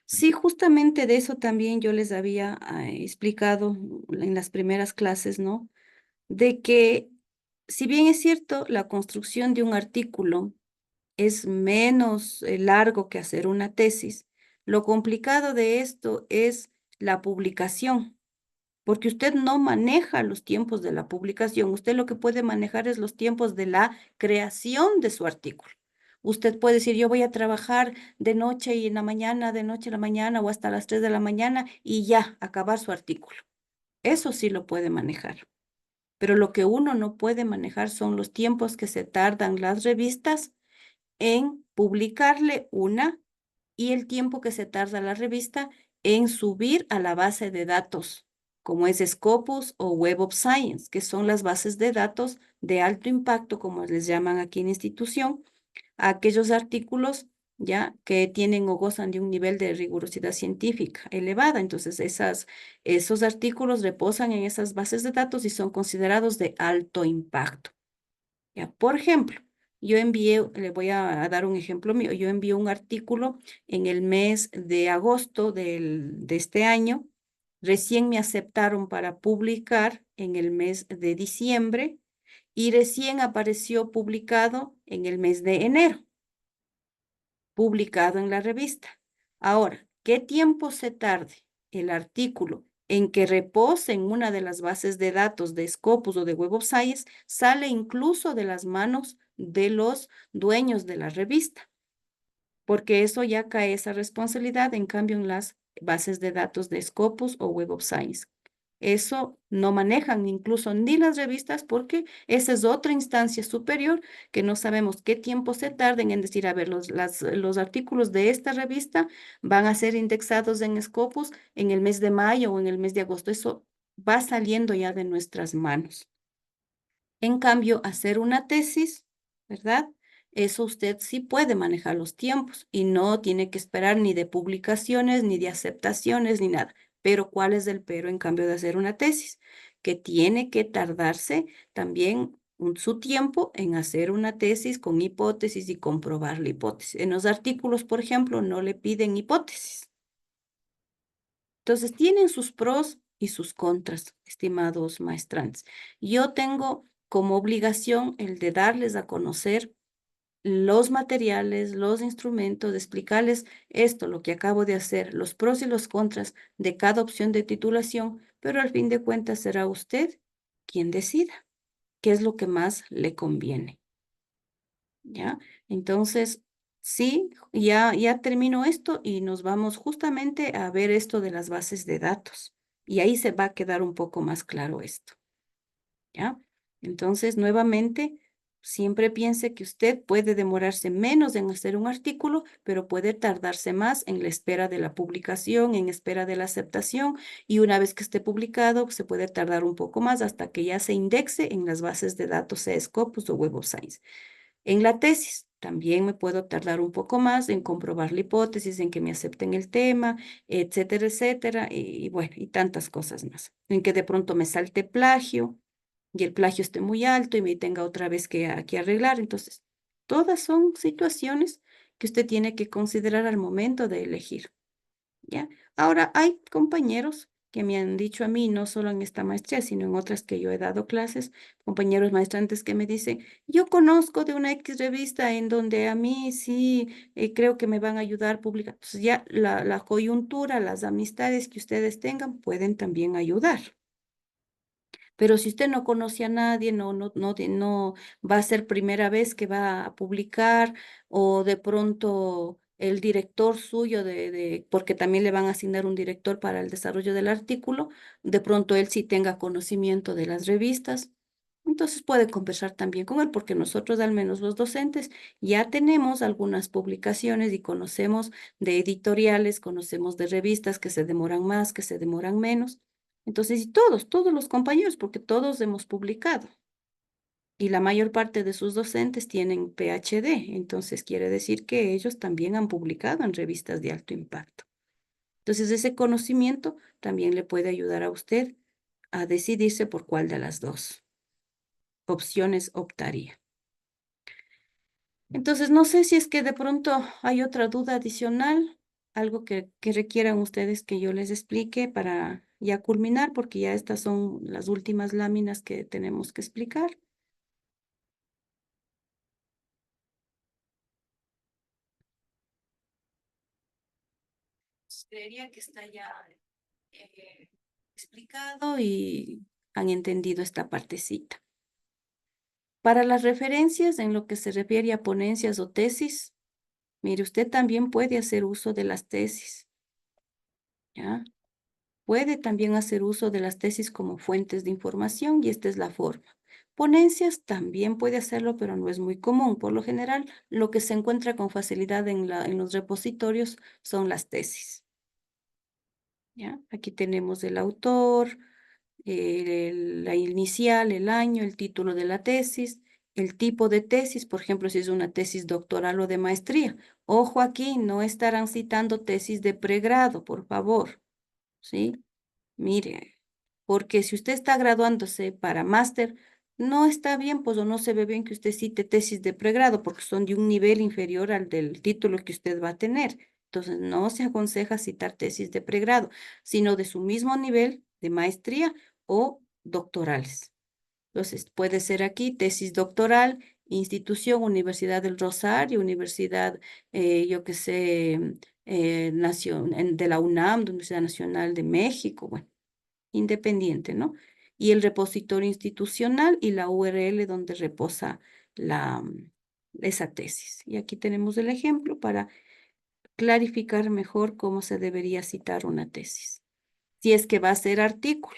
Sí, justamente de eso también yo les había explicado en las primeras clases, ¿no? De que si bien es cierto, la construcción de un artículo es menos largo que hacer una tesis, lo complicado de esto es la publicación, porque usted no maneja los tiempos de la publicación, usted lo que puede manejar es los tiempos de la creación de su artículo. Usted puede decir, yo voy a trabajar de noche y en la mañana, de noche a la mañana o hasta las 3 de la mañana y ya, acabar su artículo. Eso sí lo puede manejar. Pero lo que uno no puede manejar son los tiempos que se tardan las revistas en publicarle una y el tiempo que se tarda la revista en subir a la base de datos, como es Scopus o Web of Science, que son las bases de datos de alto impacto, como les llaman aquí en institución, a aquellos artículos ya que tienen o gozan de un nivel de rigurosidad científica elevada. Entonces, esos artículos reposan en esas bases de datos y son considerados de alto impacto. Ya, por ejemplo, yo envié, le voy a dar un ejemplo mío, yo envié un artículo en el mes de agosto de este año, recién me aceptaron para publicar en el mes de diciembre y recién apareció publicado en el mes de enero, publicado en la revista. Ahora, ¿qué tiempo se tarde el artículo en que repose en una de las bases de datos de Scopus o de Web of Science? Sale incluso de las manos de los dueños de la revista, porque eso ya cae esa responsabilidad, en cambio, en las bases de datos de Scopus o Web of Science. Eso no manejan incluso ni las revistas porque esa es otra instancia superior que no sabemos qué tiempo se tarden en decir, a ver, los artículos de esta revista van a ser indexados en Scopus en el mes de mayo o en el mes de agosto. Eso va saliendo ya de nuestras manos. En cambio, hacer una tesis, ¿verdad? Eso usted sí puede manejar los tiempos y no tiene que esperar ni de publicaciones, ni de aceptaciones, ni nada. Pero ¿cuál es el pero en cambio de hacer una tesis? Que tiene que tardarse también su tiempo en hacer una tesis con hipótesis y comprobar la hipótesis. En los artículos, por ejemplo, no le piden hipótesis. Entonces, tienen sus pros y sus contras, estimados maestrantes. Yo tengo como obligación el de darles a conocer los materiales, los instrumentos, de explicarles esto, lo que acabo de hacer, los pros y los contras de cada opción de titulación, pero al fin de cuentas será usted quien decida qué es lo que más le conviene. ¿Ya? Entonces, sí, ya termino esto y nos vamos justamente a ver esto de las bases de datos. Y ahí se va a quedar un poco más claro esto. ¿Ya? Entonces, nuevamente, siempre piense que usted puede demorarse menos en hacer un artículo, pero puede tardarse más en la espera de la publicación, en espera de la aceptación, y una vez que esté publicado, se puede tardar un poco más hasta que ya se indexe en las bases de datos, sea Scopus o Web of Science. En la tesis también me puedo tardar un poco más en comprobar la hipótesis, en que me acepten el tema, etcétera, etcétera, y bueno, y tantas cosas más. En que de pronto me salte plagio y el plagio esté muy alto y me tenga otra vez que arreglar. Entonces, todas son situaciones que usted tiene que considerar al momento de elegir. ¿Ya? Ahora, hay compañeros que me han dicho a mí, no solo en esta maestría, sino en otras que yo he dado clases, compañeros maestrantes que me dicen, yo conozco de una X revista en donde a mí sí creo que me van a ayudar a publicar. Entonces ya la coyuntura, las amistades que ustedes tengan pueden también ayudar. Pero si usted no conoce a nadie, no va a ser primera vez que va a publicar, o de pronto el director suyo, porque también le van a asignar un director para el desarrollo del artículo, de pronto él sí tenga conocimiento de las revistas. Entonces puede conversar también con él, porque nosotros, al menos los docentes, ya tenemos algunas publicaciones y conocemos de editoriales, conocemos de revistas que se demoran más, que se demoran menos. Entonces, y todos los compañeros, porque todos hemos publicado. Y la mayor parte de sus docentes tienen PhD, entonces quiere decir que ellos también han publicado en revistas de alto impacto. Entonces, ese conocimiento también le puede ayudar a usted a decidirse por cuál de las dos opciones optaría. Entonces, no sé si es que de pronto hay otra duda adicional, algo que requieran ustedes que yo les explique para ya culminar, porque ya estas son las últimas láminas que tenemos que explicar. Creería que está ya explicado y han entendido esta partecita. Para las referencias en lo que se refiere a ponencias o tesis, mire, usted también puede hacer uso de las tesis, ¿ya? Puede también hacer uso de las tesis como fuentes de información y esta es la forma. Ponencias también puede hacerlo, pero no es muy común. Por lo general, lo que se encuentra con facilidad en los repositorios son las tesis, ¿ya? Aquí tenemos el autor, la inicial, el año, el título de la tesis, el tipo de tesis, por ejemplo, si es una tesis doctoral o de maestría. Ojo aquí, no estarán citando tesis de pregrado, por favor, ¿sí? Mire, porque si usted está graduándose para máster, no está bien, pues o no se ve bien que usted cite tesis de pregrado porque son de un nivel inferior al del título que usted va a tener. Entonces, no se aconseja citar tesis de pregrado, sino de su mismo nivel de maestría o doctorales. Entonces, puede ser aquí tesis doctoral, institución, Universidad del Rosario, Universidad, yo qué sé, de la UNAM, de Universidad Nacional de México, bueno, independiente, ¿no? Y el repositorio institucional y la URL donde reposa la, esa tesis. Y aquí tenemos el ejemplo para clarificar mejor cómo se debería citar una tesis. Si es que va a ser artículo.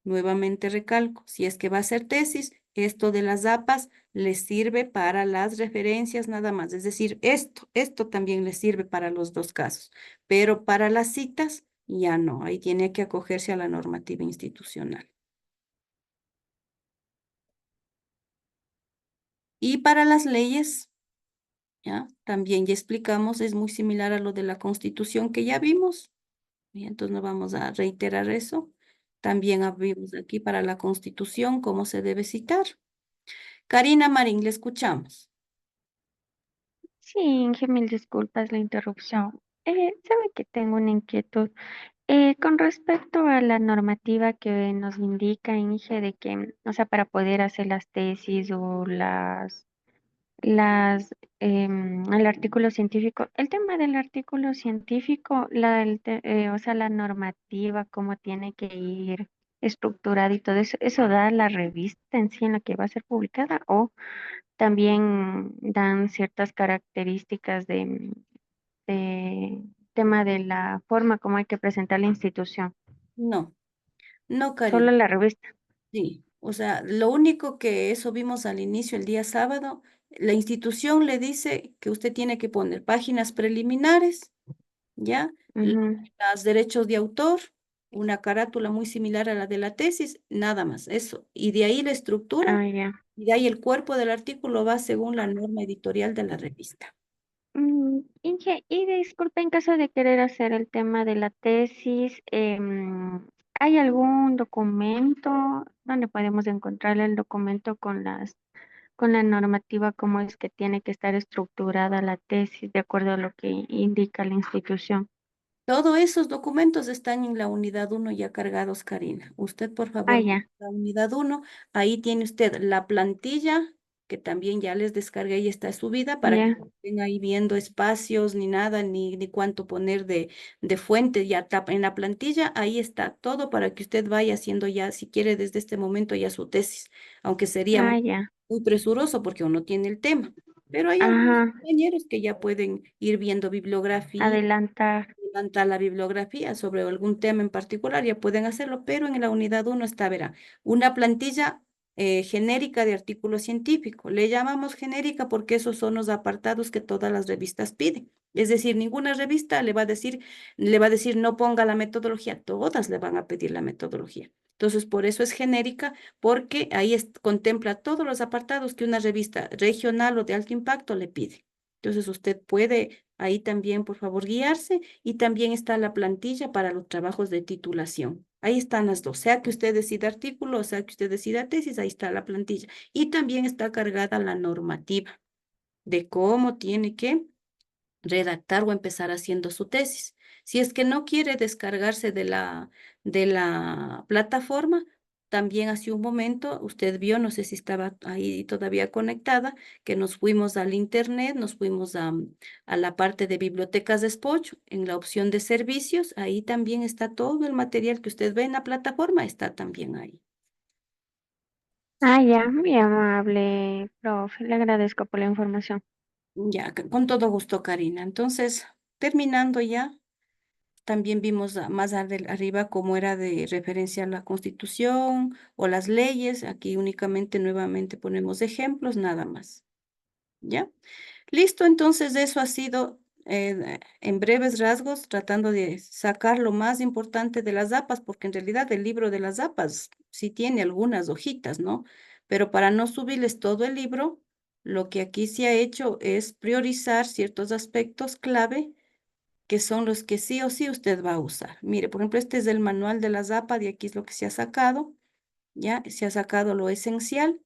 Nuevamente recalco, si es que va a ser tesis, esto de las APAs les sirve para las referencias nada más. Es decir, esto también les sirve para los dos casos, pero para las citas ya no. Ahí tiene que acogerse a la normativa institucional. Y para las leyes, ya, también ya explicamos, es muy similar a lo de la Constitución que ya vimos. Y entonces no vamos a reiterar eso. También vimos aquí para la Constitución cómo se debe citar. Karina Marín, le escuchamos. Sí, Inge, mil disculpas la interrupción. Sabe que tengo una inquietud. Con respecto a la normativa que nos indica, Inge, de que, o sea, para poder hacer las tesis o el artículo científico, el tema del artículo científico, o sea, la normativa, cómo tiene que ir estructurada y todo eso, ¿eso da la revista en sí en la que va a ser publicada o también dan ciertas características de tema de la forma como hay que presentar la institución? No, no, Solo Karina. la revista. Sí, o sea, lo único que eso vimos al inicio, el día sábado, la institución le dice que usted tiene que poner páginas preliminares, ¿ya? Ujú. Los derechos de autor, una carátula muy similar a la de la tesis, nada más, eso. Y de ahí la estructura, Ah, ya. y de ahí el cuerpo del artículo va según la norma editorial de la revista. Inge, y disculpe, en caso de querer hacer el tema de la tesis, ¿hay algún documento donde podemos encontrar el documento con la normativa, cómo es que tiene que estar estructurada la tesis de acuerdo a lo que indica la institución? Todos esos documentos están en la unidad uno ya cargados, Karina. Usted, por Ah, favor, ya, la unidad uno, ahí tiene usted la plantilla, que también ya les descargué y está subida para que ya, no estén ahí viendo espacios ni nada, ni cuánto poner de fuente. Ya en la plantilla, ahí está todo para que usted vaya haciendo ya, si quiere, desde este momento ya su tesis, aunque sería ah, ya. muy presuroso porque uno tiene el tema. Pero hay algunos Ajá, compañeros que ya pueden ir viendo bibliografía adelantar. levantar la bibliografía sobre algún tema en particular, ya pueden hacerlo, pero en la unidad uno está, verá, una plantilla genérica de artículo científico. Le llamamos genérica porque esos son los apartados que todas las revistas piden. Es decir, ninguna revista le va a decir no ponga la metodología, todas le van a pedir la metodología. Entonces, por eso es genérica, porque ahí contempla todos los apartados que una revista regional o de alto impacto le pide. Entonces, usted puede ahí también, por favor, guiarse y también está la plantilla para los trabajos de titulación. Ahí están las dos, sea que usted decida artículo o sea que usted decida tesis, ahí está la plantilla. Y también está cargada la normativa de cómo tiene que redactar o empezar haciendo su tesis. Si es que no quiere descargarse de la plataforma, también hace un momento usted vio, no sé si estaba ahí todavía conectada, que nos fuimos al internet, nos fuimos a la parte de bibliotecas de Spocho, en la opción de servicios, ahí también está todo el material que usted ve en la plataforma, está también ahí. Ah, ya, muy amable, profe. Le agradezco por la información. Ya, con todo gusto, Karina. Entonces, terminando ya. También vimos más arriba cómo era de referencia a la Constitución o las leyes. Aquí únicamente nuevamente ponemos ejemplos, nada más. ¿Ya? Listo, entonces eso ha sido en breves rasgos, tratando de sacar lo más importante de las APAs, porque en realidad el libro de las APAs sí tiene algunas hojitas, ¿no? Pero para no subirles todo el libro, lo que aquí se ha hecho es priorizar ciertos aspectos clave que son los que sí o sí usted va a usar. Mire, por ejemplo, este es el manual de la ZAPA, de aquí es lo que se ha sacado, ¿ya? Se ha sacado lo esencial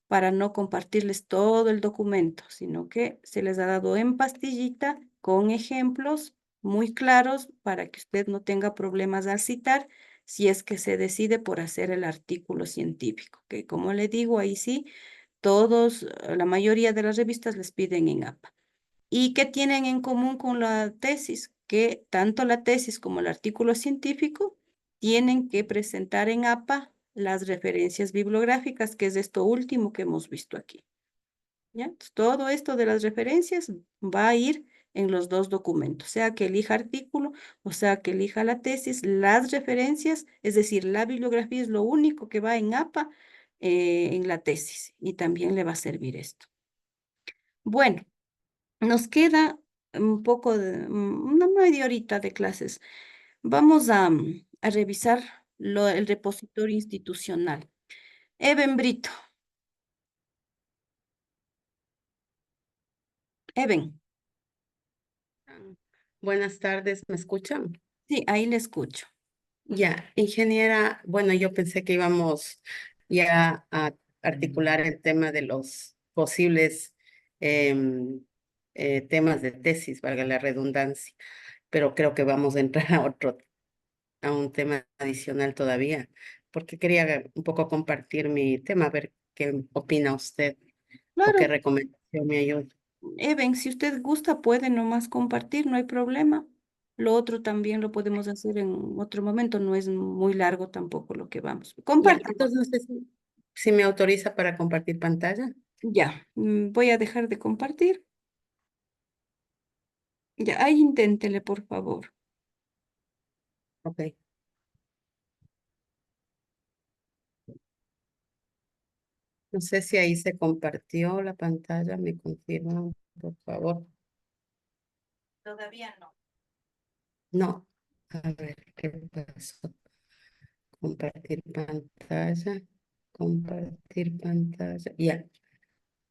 para no compartirles todo el documento, sino que se les ha dado en pastillita con ejemplos muy claros para que usted no tenga problemas al citar si es que se decide por hacer el artículo científico, que como le digo, ahí sí, todos, la mayoría de las revistas les piden en APA. ¿Y qué tienen en común con la tesis? Que tanto la tesis como el artículo científico tienen que presentar en APA las referencias bibliográficas, que es esto último que hemos visto aquí. ¿Ya? Entonces, todo esto de las referencias va a ir en los dos documentos, sea que elija artículo o sea que elija la tesis, las referencias, es decir, la bibliografía es lo único que va en APA en la tesis y también le va a servir esto. Bueno, nos queda un poco de, una media horita de clases. Vamos a revisar el repositorio institucional. Eben Brito. Eben, Buenas tardes, ¿me escuchan? sí, ahí le escucho. Ya, ingeniera, bueno, yo pensé que íbamos ya a articular el tema de los posibles temas de tesis, valga la redundancia, pero creo que vamos a entrar a un tema adicional todavía, porque quería un poco compartir mi tema, a ver qué opina usted o qué Claro, recomendación me ayuda. Eben, si usted gusta, puede nomás compartir, no hay problema. Lo otro también lo podemos hacer en otro momento, no es muy largo tampoco lo que vamos. Ya, Comparte. entonces no sé si me autoriza para compartir pantalla. Ya, voy a dejar de compartir. Ya, ahí inténtele, por favor. Ok. No sé si ahí se compartió la pantalla, me confirman, por favor. Todavía no. No, a ver qué pasó. Compartir pantalla, ya,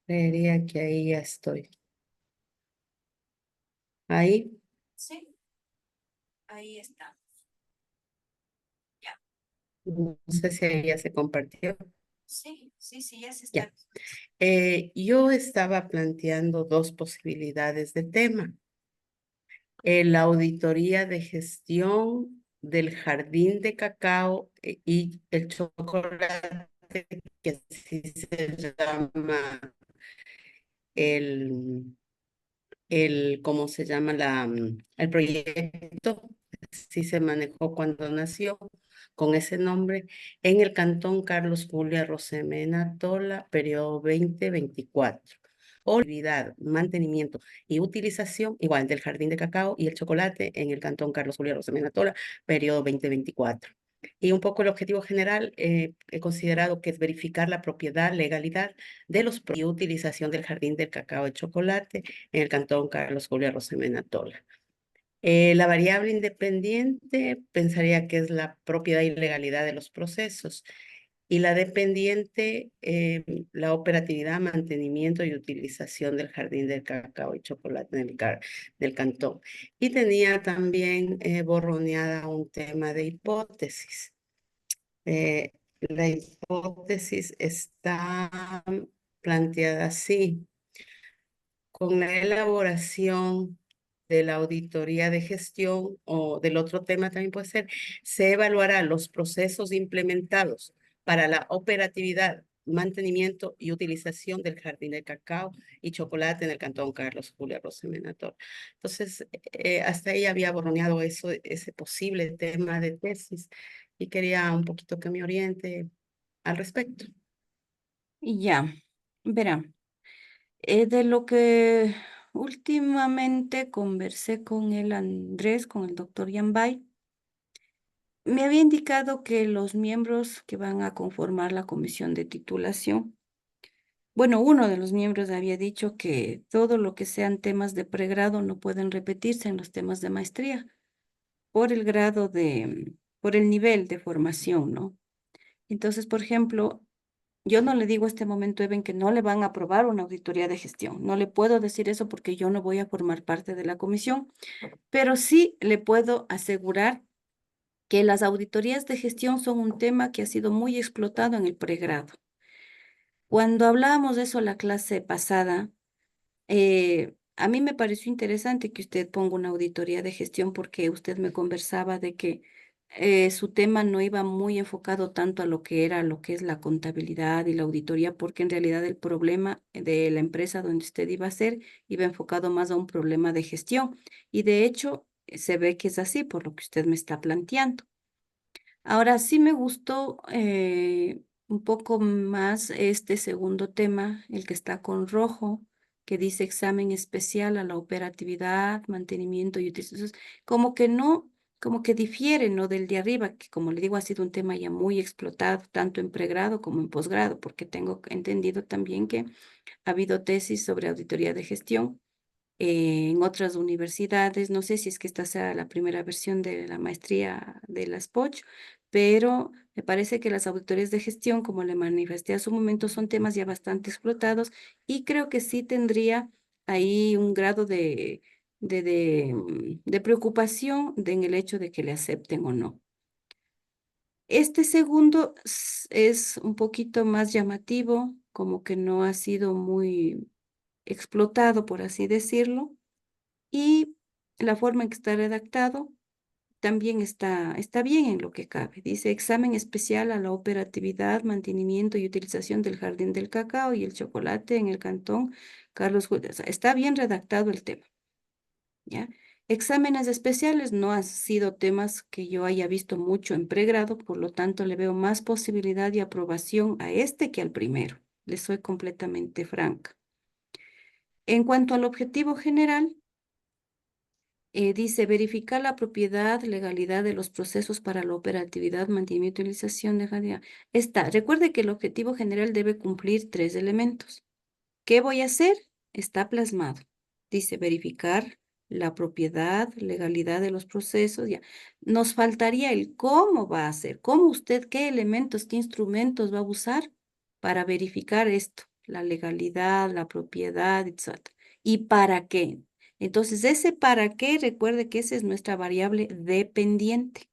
creería que ahí ya estoy. Ahí, Sí, ahí está. Ya. no sé si ahí ya se compartió. Sí, sí, sí, ya se Ya. está. Yo estaba planteando dos posibilidades de tema. La auditoría de gestión del jardín de cacao y el chocolate, que así se llama el, ¿cómo se llama el proyecto? Sí se manejó cuando nació con ese nombre en el cantón Carlos Julia Rosemena Tola, periodo 2024. Olvidad, mantenimiento y utilización igual del jardín de cacao y el chocolate en el cantón Carlos Julia Rosemena Tola, periodo 2024. Y un poco el objetivo general, he considerado que es verificar la propiedad, legalidad de los y utilización del jardín del cacao y chocolate en el cantón Carlos Julia Rosemena Tola. La variable independiente pensaría que es la propiedad y legalidad de los procesos. Y la dependiente, la operatividad, mantenimiento y utilización del jardín del cacao y chocolate del cantón. Y tenía también borroneada un tema de hipótesis. La hipótesis está planteada así. Con la elaboración de la auditoría de gestión o del otro tema también puede ser, se evaluará los procesos implementados para la operatividad, mantenimiento y utilización del jardín de cacao y chocolate en el cantón Carlos Julia Rosemena Tor. Entonces, hasta ahí había borroneado eso, ese posible tema de tesis y quería un poquito que me oriente al respecto. Ya, verá, de lo que últimamente conversé con el Andrés, con el doctor Yambay, me había indicado que los miembros que van a conformar la comisión de titulación, bueno, uno de los miembros había dicho que todo lo que sean temas de pregrado no pueden repetirse en los temas de maestría por el grado de, por el nivel de formación, ¿no? Entonces, por ejemplo, yo no le digo a este momento, Eben, que no le van a aprobar una auditoría de gestión. No le puedo decir eso porque yo no voy a formar parte de la comisión, pero sí le puedo asegurar que las auditorías de gestión son un tema que ha sido muy explotado en el pregrado. Cuando hablábamos de eso la clase pasada, a mí me pareció interesante que usted ponga una auditoría de gestión porque usted me conversaba de que su tema no iba muy enfocado tanto a lo que era lo que es la contabilidad y la auditoría, porque en realidad el problema de la empresa donde usted iba a ser iba enfocado más a un problema de gestión. Y de hecho, se ve que es así por lo que usted me está planteando. Ahora sí me gustó un poco más este segundo tema, el que está con rojo, que dice examen especial a la operatividad, mantenimiento y utilización. Como que no, como que difiere, ¿no? Del de arriba, que como le digo, ha sido un tema ya muy explotado, tanto en pregrado como en posgrado, porque tengo entendido también que ha habido tesis sobre auditoría de gestión en otras universidades. No sé si es que esta sea la primera versión de la maestría de la SPOCH, pero me parece que las auditorías de gestión, como le manifesté hace un momento, son temas ya bastante explotados y creo que sí tendría ahí un grado de preocupación en el hecho de que le acepten o no. Este segundo es un poquito más llamativo, como que no ha sido muy explotado, por así decirlo. Y la forma en que está redactado también está bien en lo que cabe. Dice examen especial a la operatividad, mantenimiento y utilización del jardín del cacao y el chocolate en el cantón Carlos Julio. O sea, está bien redactado el tema, ¿ya? Exámenes especiales no han sido temas que yo haya visto mucho en pregrado, por lo tanto le veo más posibilidad de aprobación a este que al primero. Le soy completamente franca. En cuanto al objetivo general, dice verificar la propiedad, legalidad de los procesos para la operatividad, mantenimiento y utilización de jardín. Recuerde que el objetivo general debe cumplir 3 elementos. ¿Qué voy a hacer? Está plasmado. Dice verificar la propiedad, legalidad de los procesos. Ya. Nos faltaría el cómo va a hacer, cómo usted, qué elementos, qué instrumentos va a usar para verificar esto, la legalidad, la propiedad, etc. ¿Y para qué? Entonces, ese para qué, recuerde que esa es nuestra variable dependiente,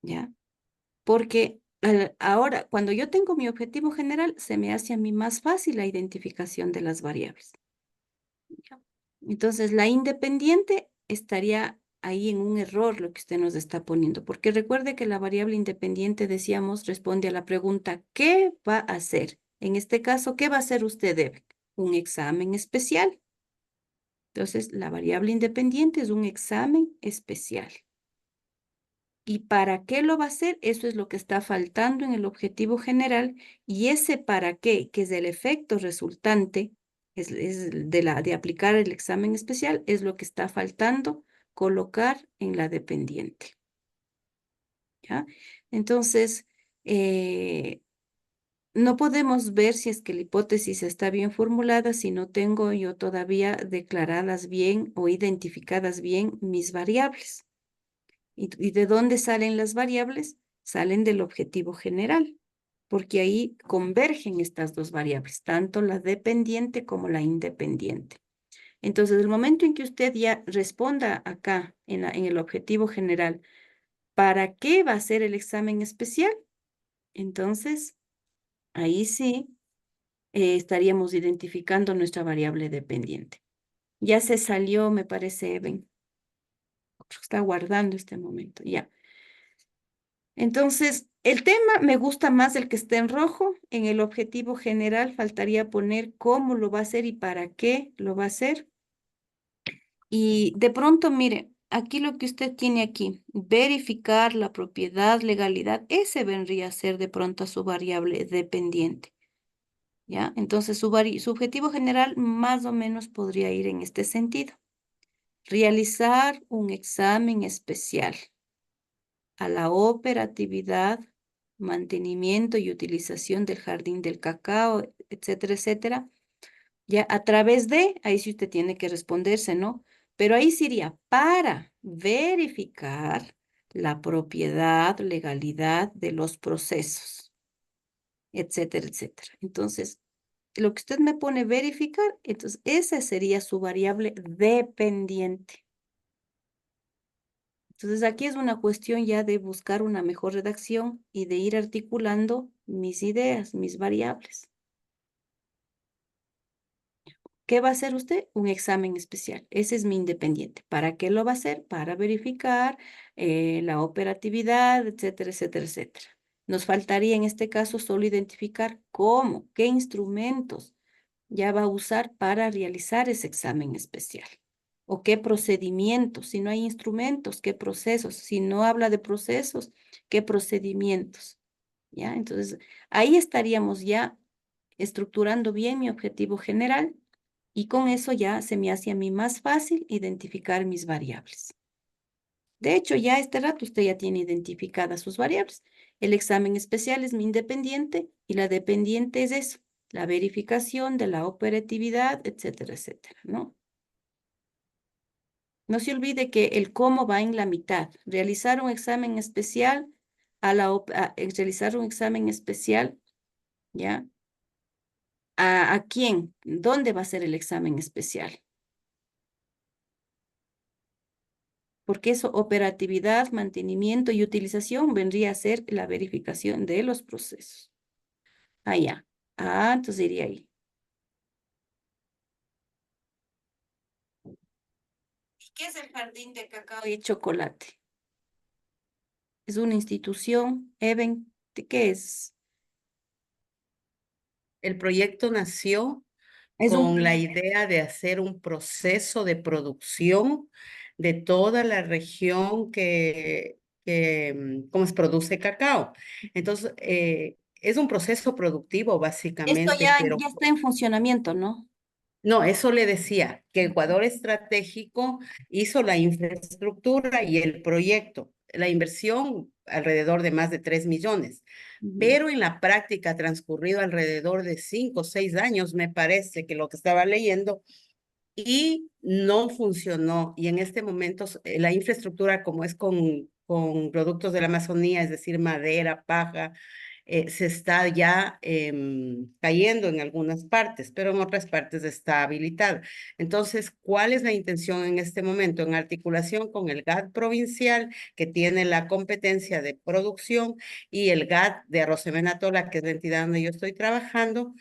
¿ya? Porque ahora, cuando yo tengo mi objetivo general, se me hace a mí más fácil la identificación de las variables. ¿Ya? Entonces, la independiente estaría ahí en un error lo que usted nos está poniendo, porque recuerde que la variable independiente, decíamos, responde a la pregunta, ¿qué va a hacer? En este caso, ¿qué va a hacer usted, Eben? Un examen especial. Entonces, la variable independiente es un examen especial. ¿Y para qué lo va a hacer? Eso es lo que está faltando en el objetivo general. Y ese para qué, que es el efecto resultante, es de aplicar el examen especial, es lo que está faltando colocar en la dependiente. ¿Ya? Entonces, no podemos ver si es que la hipótesis está bien formulada si no tengo yo todavía declaradas bien o identificadas bien mis variables. ¿Y de dónde salen las variables? Salen del objetivo general, porque ahí convergen estas dos variables, tanto la dependiente como la independiente. Entonces, el momento en que usted ya responda acá en el objetivo general, ¿para qué va a ser el examen especial? Entonces, ahí sí estaríamos identificando nuestra variable dependiente. Ya se salió, me parece, Eben. Está guardando este momento, ya. Entonces, el tema me gusta más el que esté en rojo. En el objetivo general faltaría poner cómo lo va a hacer y para qué lo va a hacer. Y de pronto, mire, aquí lo que usted tiene aquí, verificar la propiedad, legalidad, ese vendría a ser de pronto su variable dependiente. ¿Ya? Entonces, su objetivo general más o menos podría ir en este sentido. Realizar un examen especial a la operatividad, mantenimiento y utilización del jardín del cacao, etcétera, etcétera. Ya a través de, ahí sí usted tiene que responderse, ¿no? Pero ahí sería para verificar la propiedad, legalidad de los procesos, etcétera, etcétera. Entonces, lo que usted me pone verificar, entonces esa sería su variable dependiente. Entonces aquí es una cuestión ya de buscar una mejor redacción y de ir articulando mis ideas, mis variables. ¿Qué va a hacer usted? Un examen especial. Ese es mi independiente. ¿Para qué lo va a hacer? Para verificar la operatividad, etcétera, etcétera, etcétera. Nos faltaría en este caso solo identificar cómo, qué instrumentos ya va a usar para realizar ese examen especial. O qué procedimientos. Si no hay instrumentos, qué procesos. Si no habla de procesos, qué procedimientos. ¿Ya? Entonces, ahí estaríamos ya estructurando bien mi objetivo general y con eso ya se me hace a mí más fácil identificar mis variables. De hecho, ya a este rato usted ya tiene identificadas sus variables. El examen especial es mi independiente y la dependiente es eso, la verificación de la operatividad, etcétera, etcétera, ¿no? No se olvide que el cómo va en la mitad. Realizar un examen especial realizar un examen especial, ¿ya? ¿A quién? ¿Dónde va a ser el examen especial? Porque eso, operatividad, mantenimiento y utilización vendría a ser la verificación de los procesos. Ah, ya. Ah, entonces iría ahí. ¿Y qué es el Jardín de Cacao y Chocolate? ¿Es una institución? ¿Qué es? El proyecto nació Es un con la proyecto. idea de hacer un proceso de producción de toda la región cómo se produce cacao. Entonces, es un proceso productivo Esto básicamente, ya pero está en funcionamiento, ¿no? no, eso le decía, que Ecuador Estratégico hizo la infraestructura y el proyecto, la inversión alrededor de más de 3 millones. Ujú. Pero en la práctica, transcurrido alrededor de 5 o 6 años, me parece que lo que estaba leyendo, y no funcionó. Y en este momento la infraestructura, como es con productos de la Amazonía, es decir, madera, paja, se está ya cayendo en algunas partes, pero en otras partes está habilitada. Entonces, ¿cuál es la intención en este momento? En articulación con el GAT provincial, que tiene la competencia de producción, y el GAT de Arosemena-Tola, que es la entidad donde yo estoy trabajando,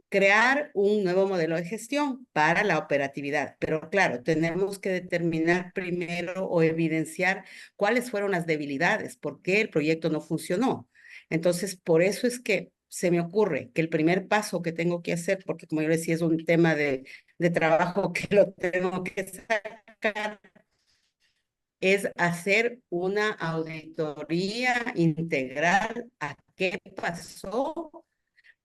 crear un nuevo modelo de gestión para la operatividad. Pero claro, tenemos que determinar primero o evidenciar cuáles fueron las debilidades, por qué el proyecto no funcionó. Entonces, por eso es que se me ocurre que el primer paso que tengo que hacer, porque como yo le decía, es un tema de trabajo que lo tengo que sacar, es hacer una auditoría integral a qué pasó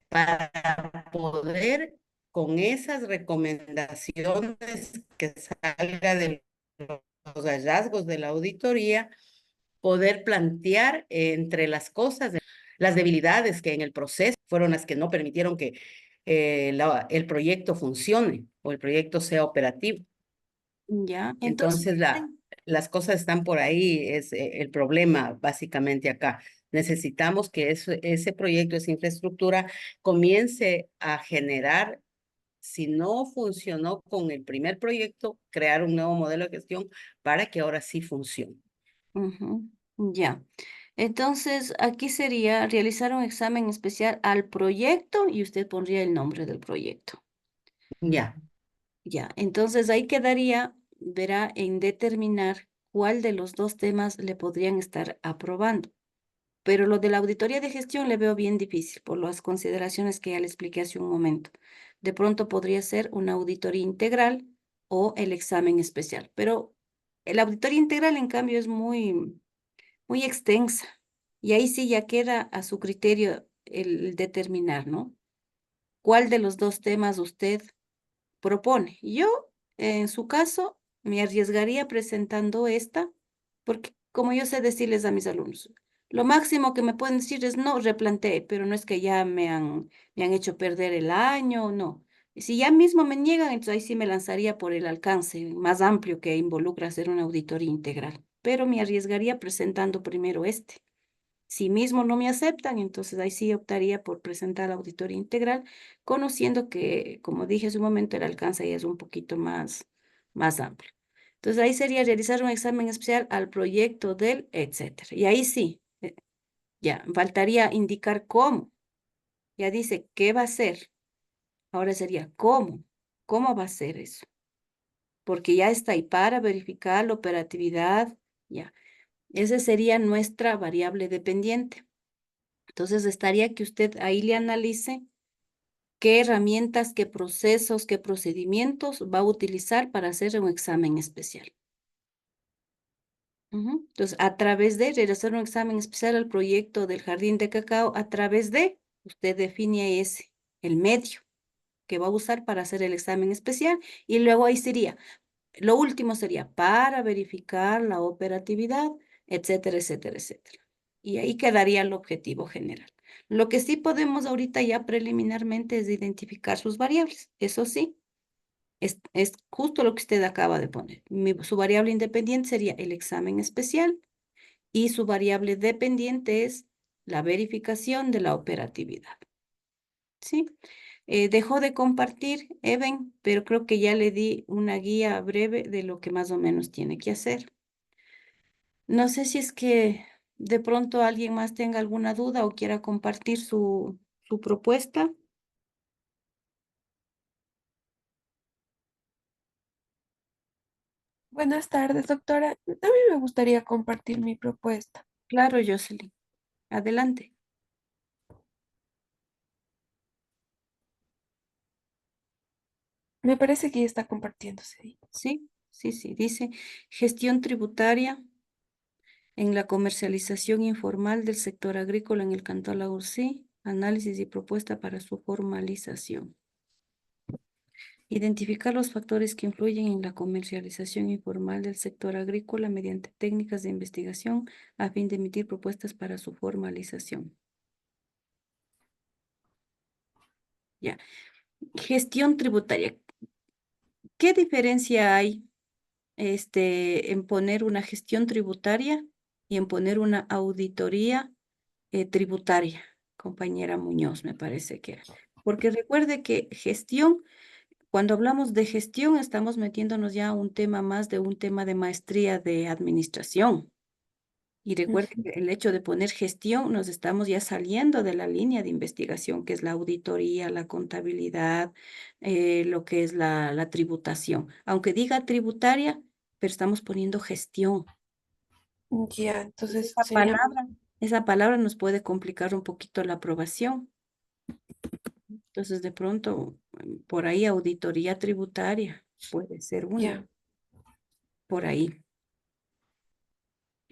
para poder, con esas recomendaciones que salga de los hallazgos de la auditoría, poder plantear entre las cosas, las debilidades que en el proceso fueron las que no permitieron que el proyecto funcione o el proyecto sea operativo. Ya, entonces, Entonces, las cosas están por ahí, es el problema básicamente acá. Necesitamos que ese proyecto, esa infraestructura, comience a generar, si no funcionó con el primer proyecto, crear un nuevo modelo de gestión para que ahora sí funcione. ujú, ya. Entonces, aquí sería realizar un examen especial al proyecto y usted pondría el nombre del proyecto. Ya, Ya, entonces ahí quedaría, verá, en determinar cuál de los dos temas le podrían estar aprobando. Pero lo de la auditoría de gestión le veo bien difícil por las consideraciones que ya le expliqué hace un momento. De pronto podría ser una auditoría integral o el examen especial, pero la auditoría integral, en cambio, es muy extensa y ahí sí ya queda a su criterio el determinar, ¿no? ¿Cuál de los dos temas usted propone? Yo, en su caso, me arriesgaría presentando esta, porque como yo sé decirles a mis alumnos, lo máximo que me pueden decir es no, replantee, pero no es que ya me han hecho perder el año, no. Y si ya mismo me niegan, entonces ahí sí me lanzaría por el alcance más amplio que involucra hacer una auditoría integral, pero me arriesgaría presentando primero este. Si mismo no me aceptan, entonces ahí sí optaría por presentar la auditoría integral, conociendo que, como dije hace un momento, el alcance ya es un poquito más amplio. Entonces ahí sería realizar un examen especial al proyecto del, etcétera. Y ahí sí, ya, faltaría indicar cómo. Ya dice qué va a ser. Ahora sería cómo. ¿Cómo va a ser eso? Porque ya está ahí para verificar la operatividad. Ya. Esa sería nuestra variable dependiente. Entonces estaría que usted ahí le analice qué herramientas, qué procesos, qué procedimientos va a utilizar para hacer un examen especial. Entonces, a través de realizar un examen especial al proyecto del Jardín de Cacao, a través de, usted define ese, el medio que va a usar para hacer el examen especial, y luego ahí sería, lo último sería para verificar la operatividad, etcétera, etcétera, etcétera. Y ahí quedaría el objetivo general. Lo que sí podemos ahorita ya preliminarmente es identificar sus variables, eso sí. Es justo lo que usted acaba de poner. Su variable independiente sería el examen especial y su variable dependiente es la verificación de la operatividad. ¿Sí? Dejó de compartir, Even, pero creo que ya le di una guía breve de lo que más o menos tiene que hacer. No sé si es que de pronto alguien más tenga alguna duda o quiera compartir su propuesta. Buenas tardes, doctora. A mí me gustaría compartir mi propuesta. Claro, Jocelyn. Adelante. Me parece que ya está compartiéndose. Sí, sí, sí. Dice gestión tributaria en la comercialización informal del sector agrícola en el Cantón Lagosí, análisis y propuesta para su formalización. Identificar los factores que influyen en la comercialización informal del sector agrícola mediante técnicas de investigación a fin de emitir propuestas para su formalización. Ya. Gestión tributaria. ¿Qué diferencia hay en poner una gestión tributaria y en poner una auditoría tributaria, compañera Muñoz, me parece que era? Porque recuerde que gestión, cuando hablamos de gestión, estamos metiéndonos ya a un tema más de un tema de maestría de administración. Y recuerde que el hecho de poner gestión, nos estamos ya saliendo de la línea de investigación, que es la auditoría, la contabilidad, lo que es la tributación. Aunque diga tributaria, pero estamos poniendo gestión. Ya, entonces Esa sería... palabra, esa palabra nos puede complicar un poquito la aprobación. Entonces, de pronto, por ahí auditoría tributaria puede ser una, Ya. por ahí.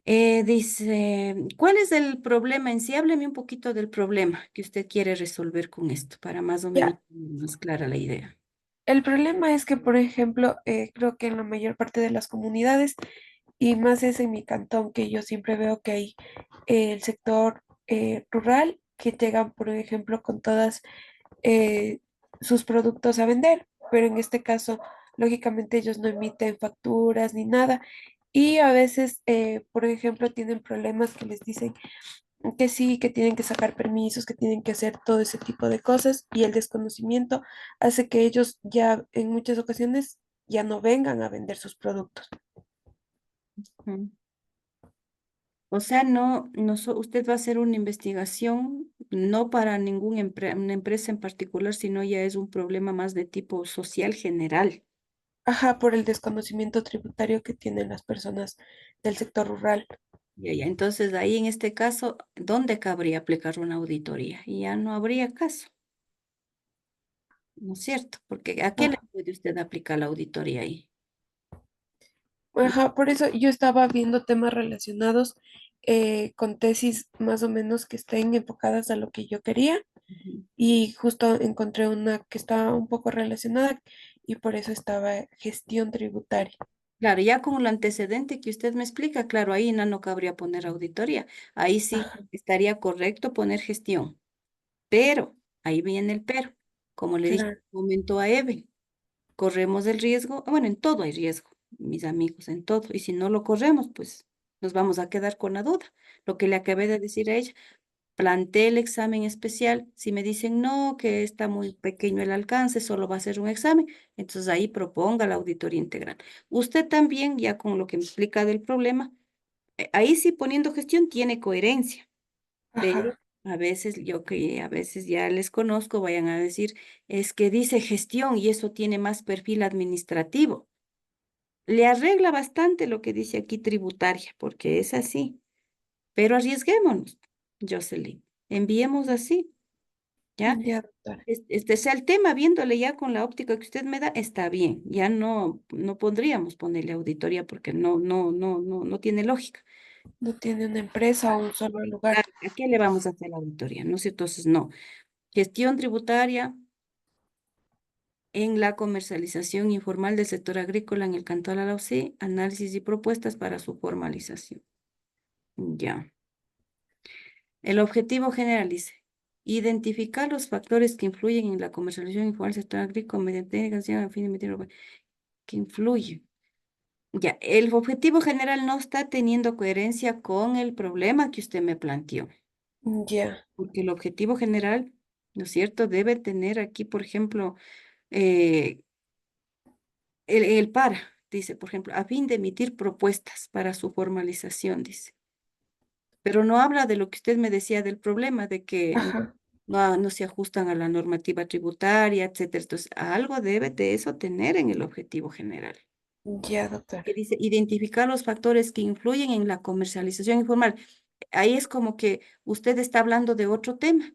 Dice, ¿cuál es el problema en sí? Hábleme un poquito del problema que usted quiere resolver con esto, para más o menos Ya. tener más clara la idea. El problema es que, por ejemplo, creo que en la mayor parte de las comunidades, y más es en mi cantón, que yo siempre veo que hay el sector rural que llegan, por ejemplo, con todas eh, sus productos a vender, pero en este caso, lógicamente, ellos no emiten facturas ni nada. Y a veces, por ejemplo, tienen problemas que les dicen que sí, que tienen que sacar permisos, que tienen que hacer todo ese tipo de cosas y el desconocimiento hace que ellos ya en muchas ocasiones ya no vengan a vender sus productos. Mm. O sea, usted va a hacer una investigación, no para una empresa en particular, sino ya es un problema más de tipo social general. Ajá, por el desconocimiento tributario que tienen las personas del sector rural. Ya, ya. Entonces, ahí en este caso, ¿dónde cabría aplicar una auditoría? Y ya no habría caso, ¿no es cierto? Porque ¿a qué le Ah, puede usted aplicar la auditoría ahí? ajá, por eso yo estaba viendo temas relacionados con tesis más o menos que estén enfocadas a lo que yo quería Ujú. y justo encontré una que estaba un poco relacionada y por eso estaba gestión tributaria. Claro, ya con el antecedente que usted me explica, claro, ahí no cabría poner auditoría. Ahí sí Ajá, estaría correcto poner gestión. Pero, ahí viene el pero. Como le dije claro, un momento a Eve, corremos el riesgo, bueno, en todo hay riesgo, mis amigos, en todo. Y si no lo corremos, pues nos vamos a quedar con la duda. Lo que le acabé de decir a ella, planteé el examen especial. Si me dicen no, que está muy pequeño el alcance, solo va a ser un examen, entonces ahí proponga la auditoría integral. Usted también, ya con lo que me explica del problema, ahí sí poniendo gestión tiene coherencia, pero Ajá. a veces yo que a veces ya les conozco, vayan a decir, es que dice gestión y eso tiene más perfil administrativo. Le arregla bastante lo que dice aquí tributaria, porque es así. Pero arriesguémonos, Jocelyn. Enviemos así, ¿ya? Ya, doctora. Este sea el tema, viéndole ya con la óptica que usted me da, está bien. Ya no podríamos ponerle auditoría porque no tiene lógica. No tiene una empresa o un solo lugar. Claro, ¿a qué le vamos a hacer la auditoría? ¿No es cierto? Entonces, no. Gestión tributaria en la comercialización informal del sector agrícola en el Cantón Alausí, análisis y propuestas para su formalización. Ya. El objetivo general dice, identificar los factores que influyen en la comercialización informal del sector agrícola mediante negación a fin de emitir que influyen. Ya, el objetivo general no está teniendo coherencia con el problema que usted me planteó, Ya. porque el objetivo general, ¿no es cierto?, debe tener aquí, por ejemplo, eh, el para, dice, por ejemplo, a fin de emitir propuestas para su formalización, dice. Pero no habla de lo que usted me decía del problema, de que Ajá. no se ajustan a la normativa tributaria, etcétera. Entonces, algo debe de eso tener en el objetivo general, Ya, doctora. que dice identificar los factores que influyen en la comercialización informal. Ahí es como que usted está hablando de otro tema,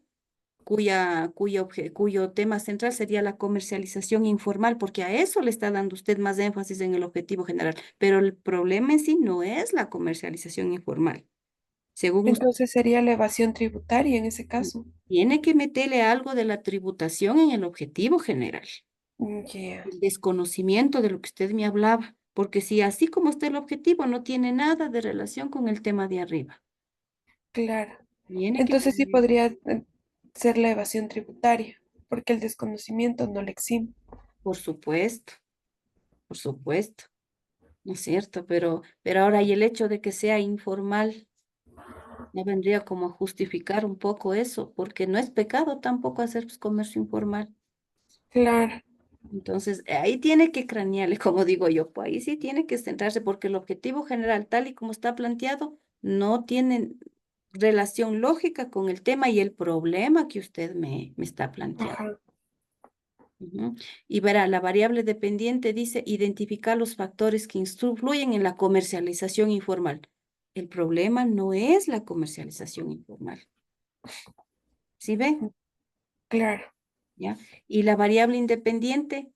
cuyo tema central sería la comercialización informal, porque a eso le está dando usted más énfasis en el objetivo general. Pero el problema en sí no es la comercialización informal. Según usted, Entonces sería la evasión tributaria en ese caso. tiene que meterle algo de la tributación en el objetivo general. Ya, El desconocimiento de lo que usted me hablaba, porque si así como está el objetivo, no tiene nada de relación con el tema de arriba. claro. Tiene que Entonces sí poner, podría ser la evasión tributaria, porque el desconocimiento no le exime. por supuesto, ¿no es cierto? Pero ahora y el hecho de que sea informal, no vendría como a justificar un poco eso, porque no es pecado tampoco hacer pues, comercio informal. Claro. Entonces, ahí tiene que cranearle, como digo yo, pues ahí sí tiene que centrarse, porque el objetivo general, tal y como está planteado, no tiene relación lógica con el tema y el problema que usted me está planteando. Ajá. Ujú. Y verá, la variable dependiente dice identificar los factores que influyen en la comercialización informal. El problema no es la comercialización informal. ¿Sí ve? Claro. ¿Ya? Y la variable independiente.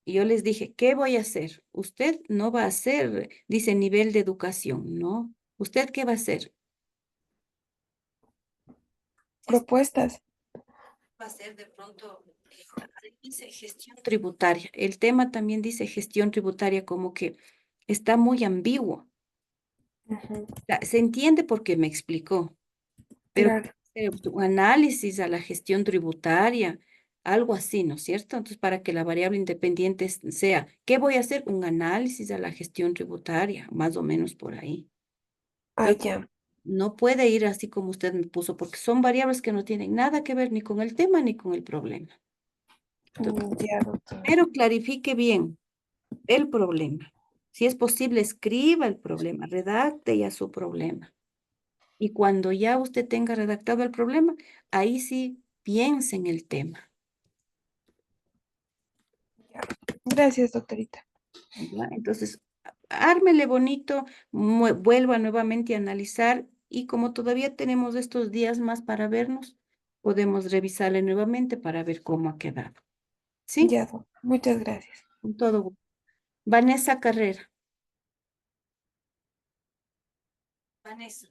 Y yo les dije, ¿qué voy a hacer? Usted no va a hacer, dice, nivel de educación, ¿no? ¿Usted qué va a hacer? Propuestas. Va a ser de pronto, ahí dice gestión tributaria. El tema también dice gestión tributaria, como que está muy ambiguo. Ujú. Se entiende porque me explicó, pero Claro. tu análisis a la gestión tributaria, algo así, ¿no es cierto? Entonces, para que la variable independiente sea, ¿qué voy a hacer? Un análisis a la gestión tributaria, más o menos por ahí. Ah, ya. No puede ir así como usted me puso, porque son variables que no tienen nada que ver ni con el tema ni con el problema. Entonces, Ya, doctora. pero clarifique bien el problema. Si es posible, escriba el problema, redacte ya su problema. Y cuando ya usted tenga redactado el problema, ahí sí piense en el tema. Ya. Gracias, doctorita. ¿Ya? Entonces, ármele bonito, vuelva nuevamente a analizar y como todavía tenemos estos días más para vernos, podemos revisarle nuevamente para ver cómo ha quedado. ¿Sí? Ya, muchas gracias. Con todo gusto. Vanessa Carrera. Vanessa.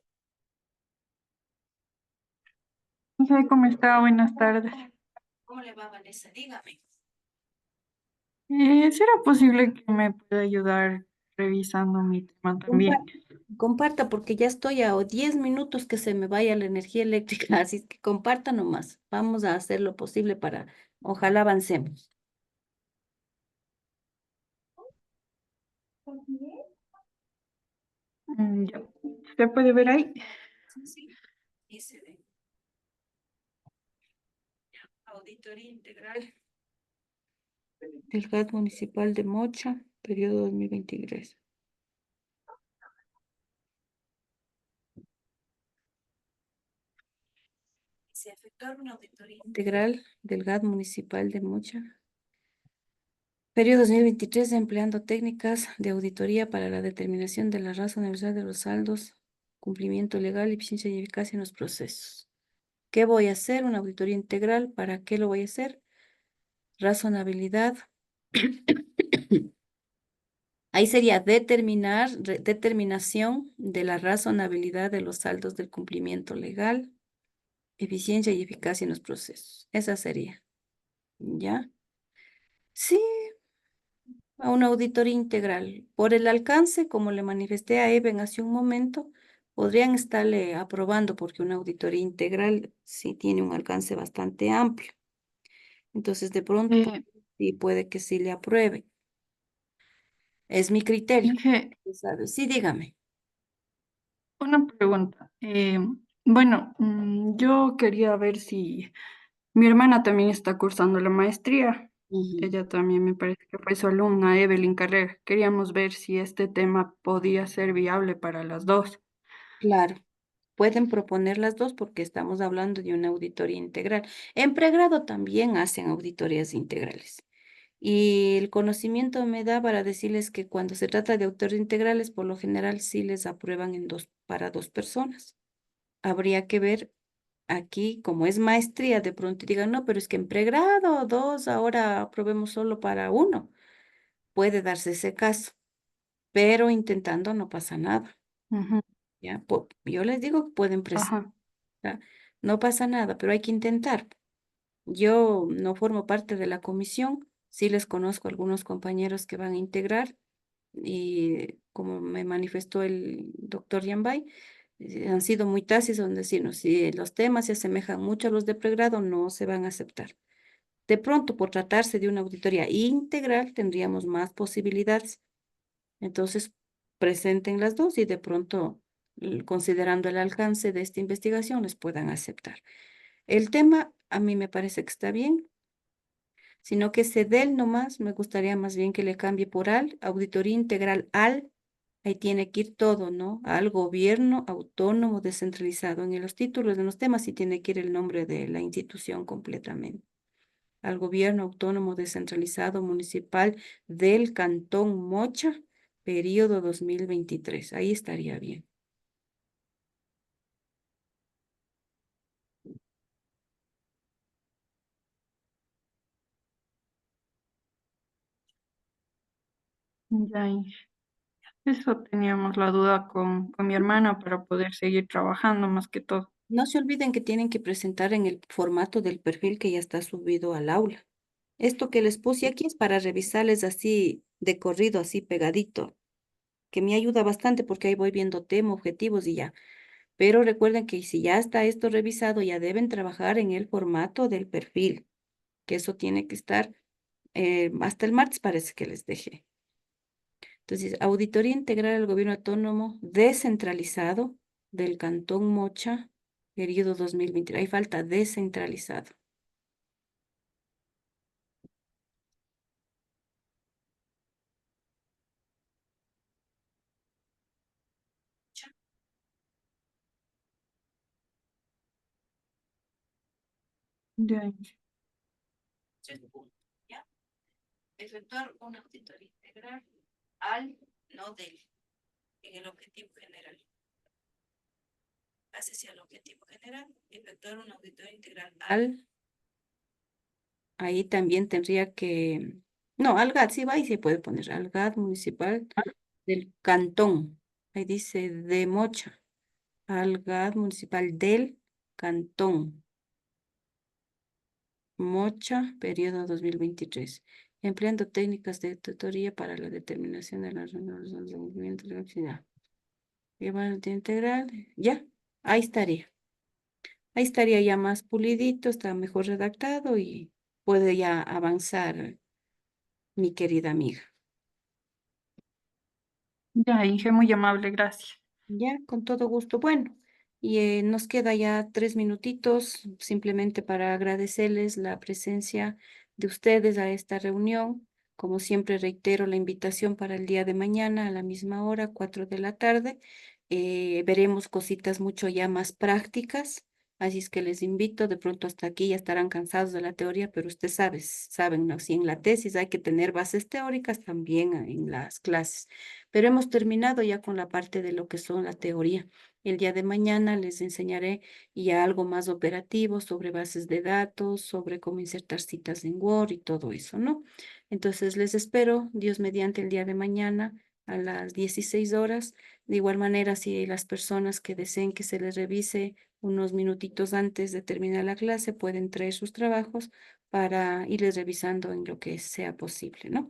No sé cómo está, buenas tardes. ¿Cómo le va, Vanessa? Dígame. ¿Será posible que me pueda ayudar revisando mi tema también? Comparta, porque ya estoy a 10 minutos que se me vaya la energía eléctrica, así es que comparta nomás. Vamos a hacer lo posible para, ojalá avancemos. Ya. ¿Usted puede ver ahí? Sí, sí. Sí se ve. Auditoría integral del GAT municipal de Mocha, periodo 2023. Se efectuar una auditoría integral del GAT municipal de Mocha, periodo 2023, empleando técnicas de auditoría para la determinación de la razonabilidad de los saldos, cumplimiento legal, eficiencia y eficacia en los procesos. ¿Qué voy a hacer? Una auditoría integral. ¿Para qué lo voy a hacer? Razonabilidad. Ahí sería determinación de la razonabilidad de los saldos del cumplimiento legal, eficiencia y eficacia en los procesos. Esa sería. ¿Ya? Sí, a una auditoría integral. Por el alcance, como le manifesté a Eben hace un momento, podrían estarle aprobando porque una auditoría integral sí tiene un alcance bastante amplio. Entonces, de pronto, sí puede que sí le apruebe. Es mi criterio. Inge, ¿Sabes? Sí, dígame. una pregunta. Bueno, yo quería ver si mi hermana también está cursando la maestría. Ujú. Ella también me parece que fue su alumna, Evelyn Carrera. Queríamos ver si este tema podía ser viable para las dos. Claro, pueden proponer las dos porque estamos hablando de una auditoría integral. En pregrado también hacen auditorías integrales. Y el conocimiento me da para decirles que cuando se trata de auditorías integrales, por lo general sí les aprueban para dos personas. Habría que ver aquí, como es maestría, de pronto digan, no, pero es que en pregrado dos, ahora aprobemos solo para uno. Puede darse ese caso, pero intentando no pasa nada. Ujú. ¿Ya? Yo les digo que pueden presentar. Ajá. No pasa nada, pero hay que intentar. Yo no formo parte de la comisión, sí les conozco a algunos compañeros que van a integrar y como me manifestó el doctor Yambay, han sido muy tácitos en decirnos, si los temas se asemejan mucho a los de pregrado, no se van a aceptar. De pronto, por tratarse de una auditoría integral, tendríamos más posibilidades. Entonces, presenten las dos y de pronto, considerando el alcance de esta investigación, les puedan aceptar. El tema a mí me parece que está bien, sino que se del nomás, me gustaría más bien que le cambie por auditoría integral ahí tiene que ir todo, ¿no? Al gobierno autónomo descentralizado. En los títulos de los temas sí tiene que ir el nombre de la institución completamente. Al gobierno autónomo descentralizado municipal del Cantón Mocha, periodo 2023. Ahí estaría bien. Ya, Inge. Eso teníamos la duda con mi hermana para poder seguir trabajando más que todo. No se olviden que tienen que presentar en el formato del perfil que ya está subido al aula. Esto que les puse aquí es para revisarles así de corrido, así pegadito, que me ayuda bastante porque ahí voy viendo tema, objetivos y ya. Pero recuerden que si ya está esto revisado, ya deben trabajar en el formato del perfil, que eso tiene que estar hasta el martes parece que les dejé. Entonces, auditoría integral al gobierno autónomo descentralizado del Cantón Mocha, periodo 2020. Ahí falta descentralizado. Ya, Inge. ¿Ya? Efectuar una auditoría integral no del, en el objetivo general. Hacia el objetivo general, efectuar una auditoría integral ahí también tendría que, no, al GAT, sí va y se puede poner al GAT municipal del Cantón. Ahí dice de Mocha, al GAT municipal del Cantón. Mocha, periodo 2023. Empleando técnicas de tutoría para la determinación de los movimientos de la ciudad. Llevar el integral, ya, ahí estaría. Ahí estaría ya más pulidito, está mejor redactado y puede ya avanzar mi querida amiga. Ya, Inge, muy amable, gracias. Ya, con todo gusto. Bueno, Y nos queda ya 3 minutitos simplemente para agradecerles la presencia de ustedes a esta reunión. Como siempre, reitero la invitación para el día de mañana a la misma hora, 4 de la tarde. Veremos cositas mucho ya más prácticas, así es que les invito, de pronto hasta aquí ya estarán cansados de la teoría, pero ustedes saben, ¿no? Si en la tesis hay que tener bases teóricas, también en las clases. Pero hemos terminado ya con la parte de lo que son la teoría. El día de mañana les enseñaré ya algo más operativo sobre bases de datos, sobre cómo insertar citas en Word y todo eso, ¿no? Entonces les espero, Dios mediante, el día de mañana a las 16 horas. De igual manera, si las personas que deseen que se les revise unos minutitos antes de terminar la clase, pueden traer sus trabajos para irles revisando en lo que sea posible, ¿no?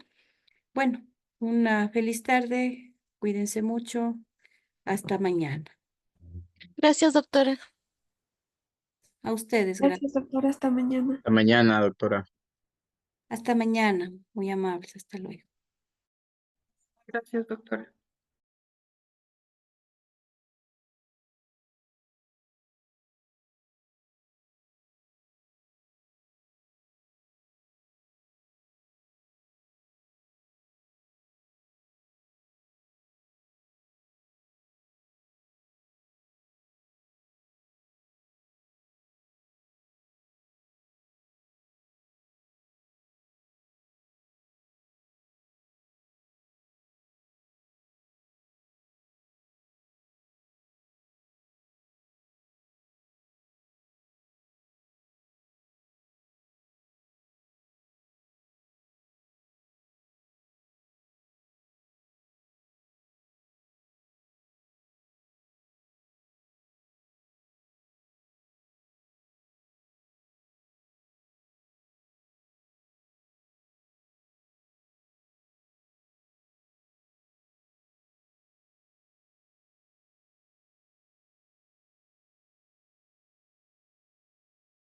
Bueno, una feliz tarde, cuídense mucho, hasta mañana. Gracias, doctora. A ustedes, gracias. Gracias, doctora. Hasta mañana. Hasta mañana, doctora. Hasta mañana, muy amables, hasta luego. Gracias, doctora.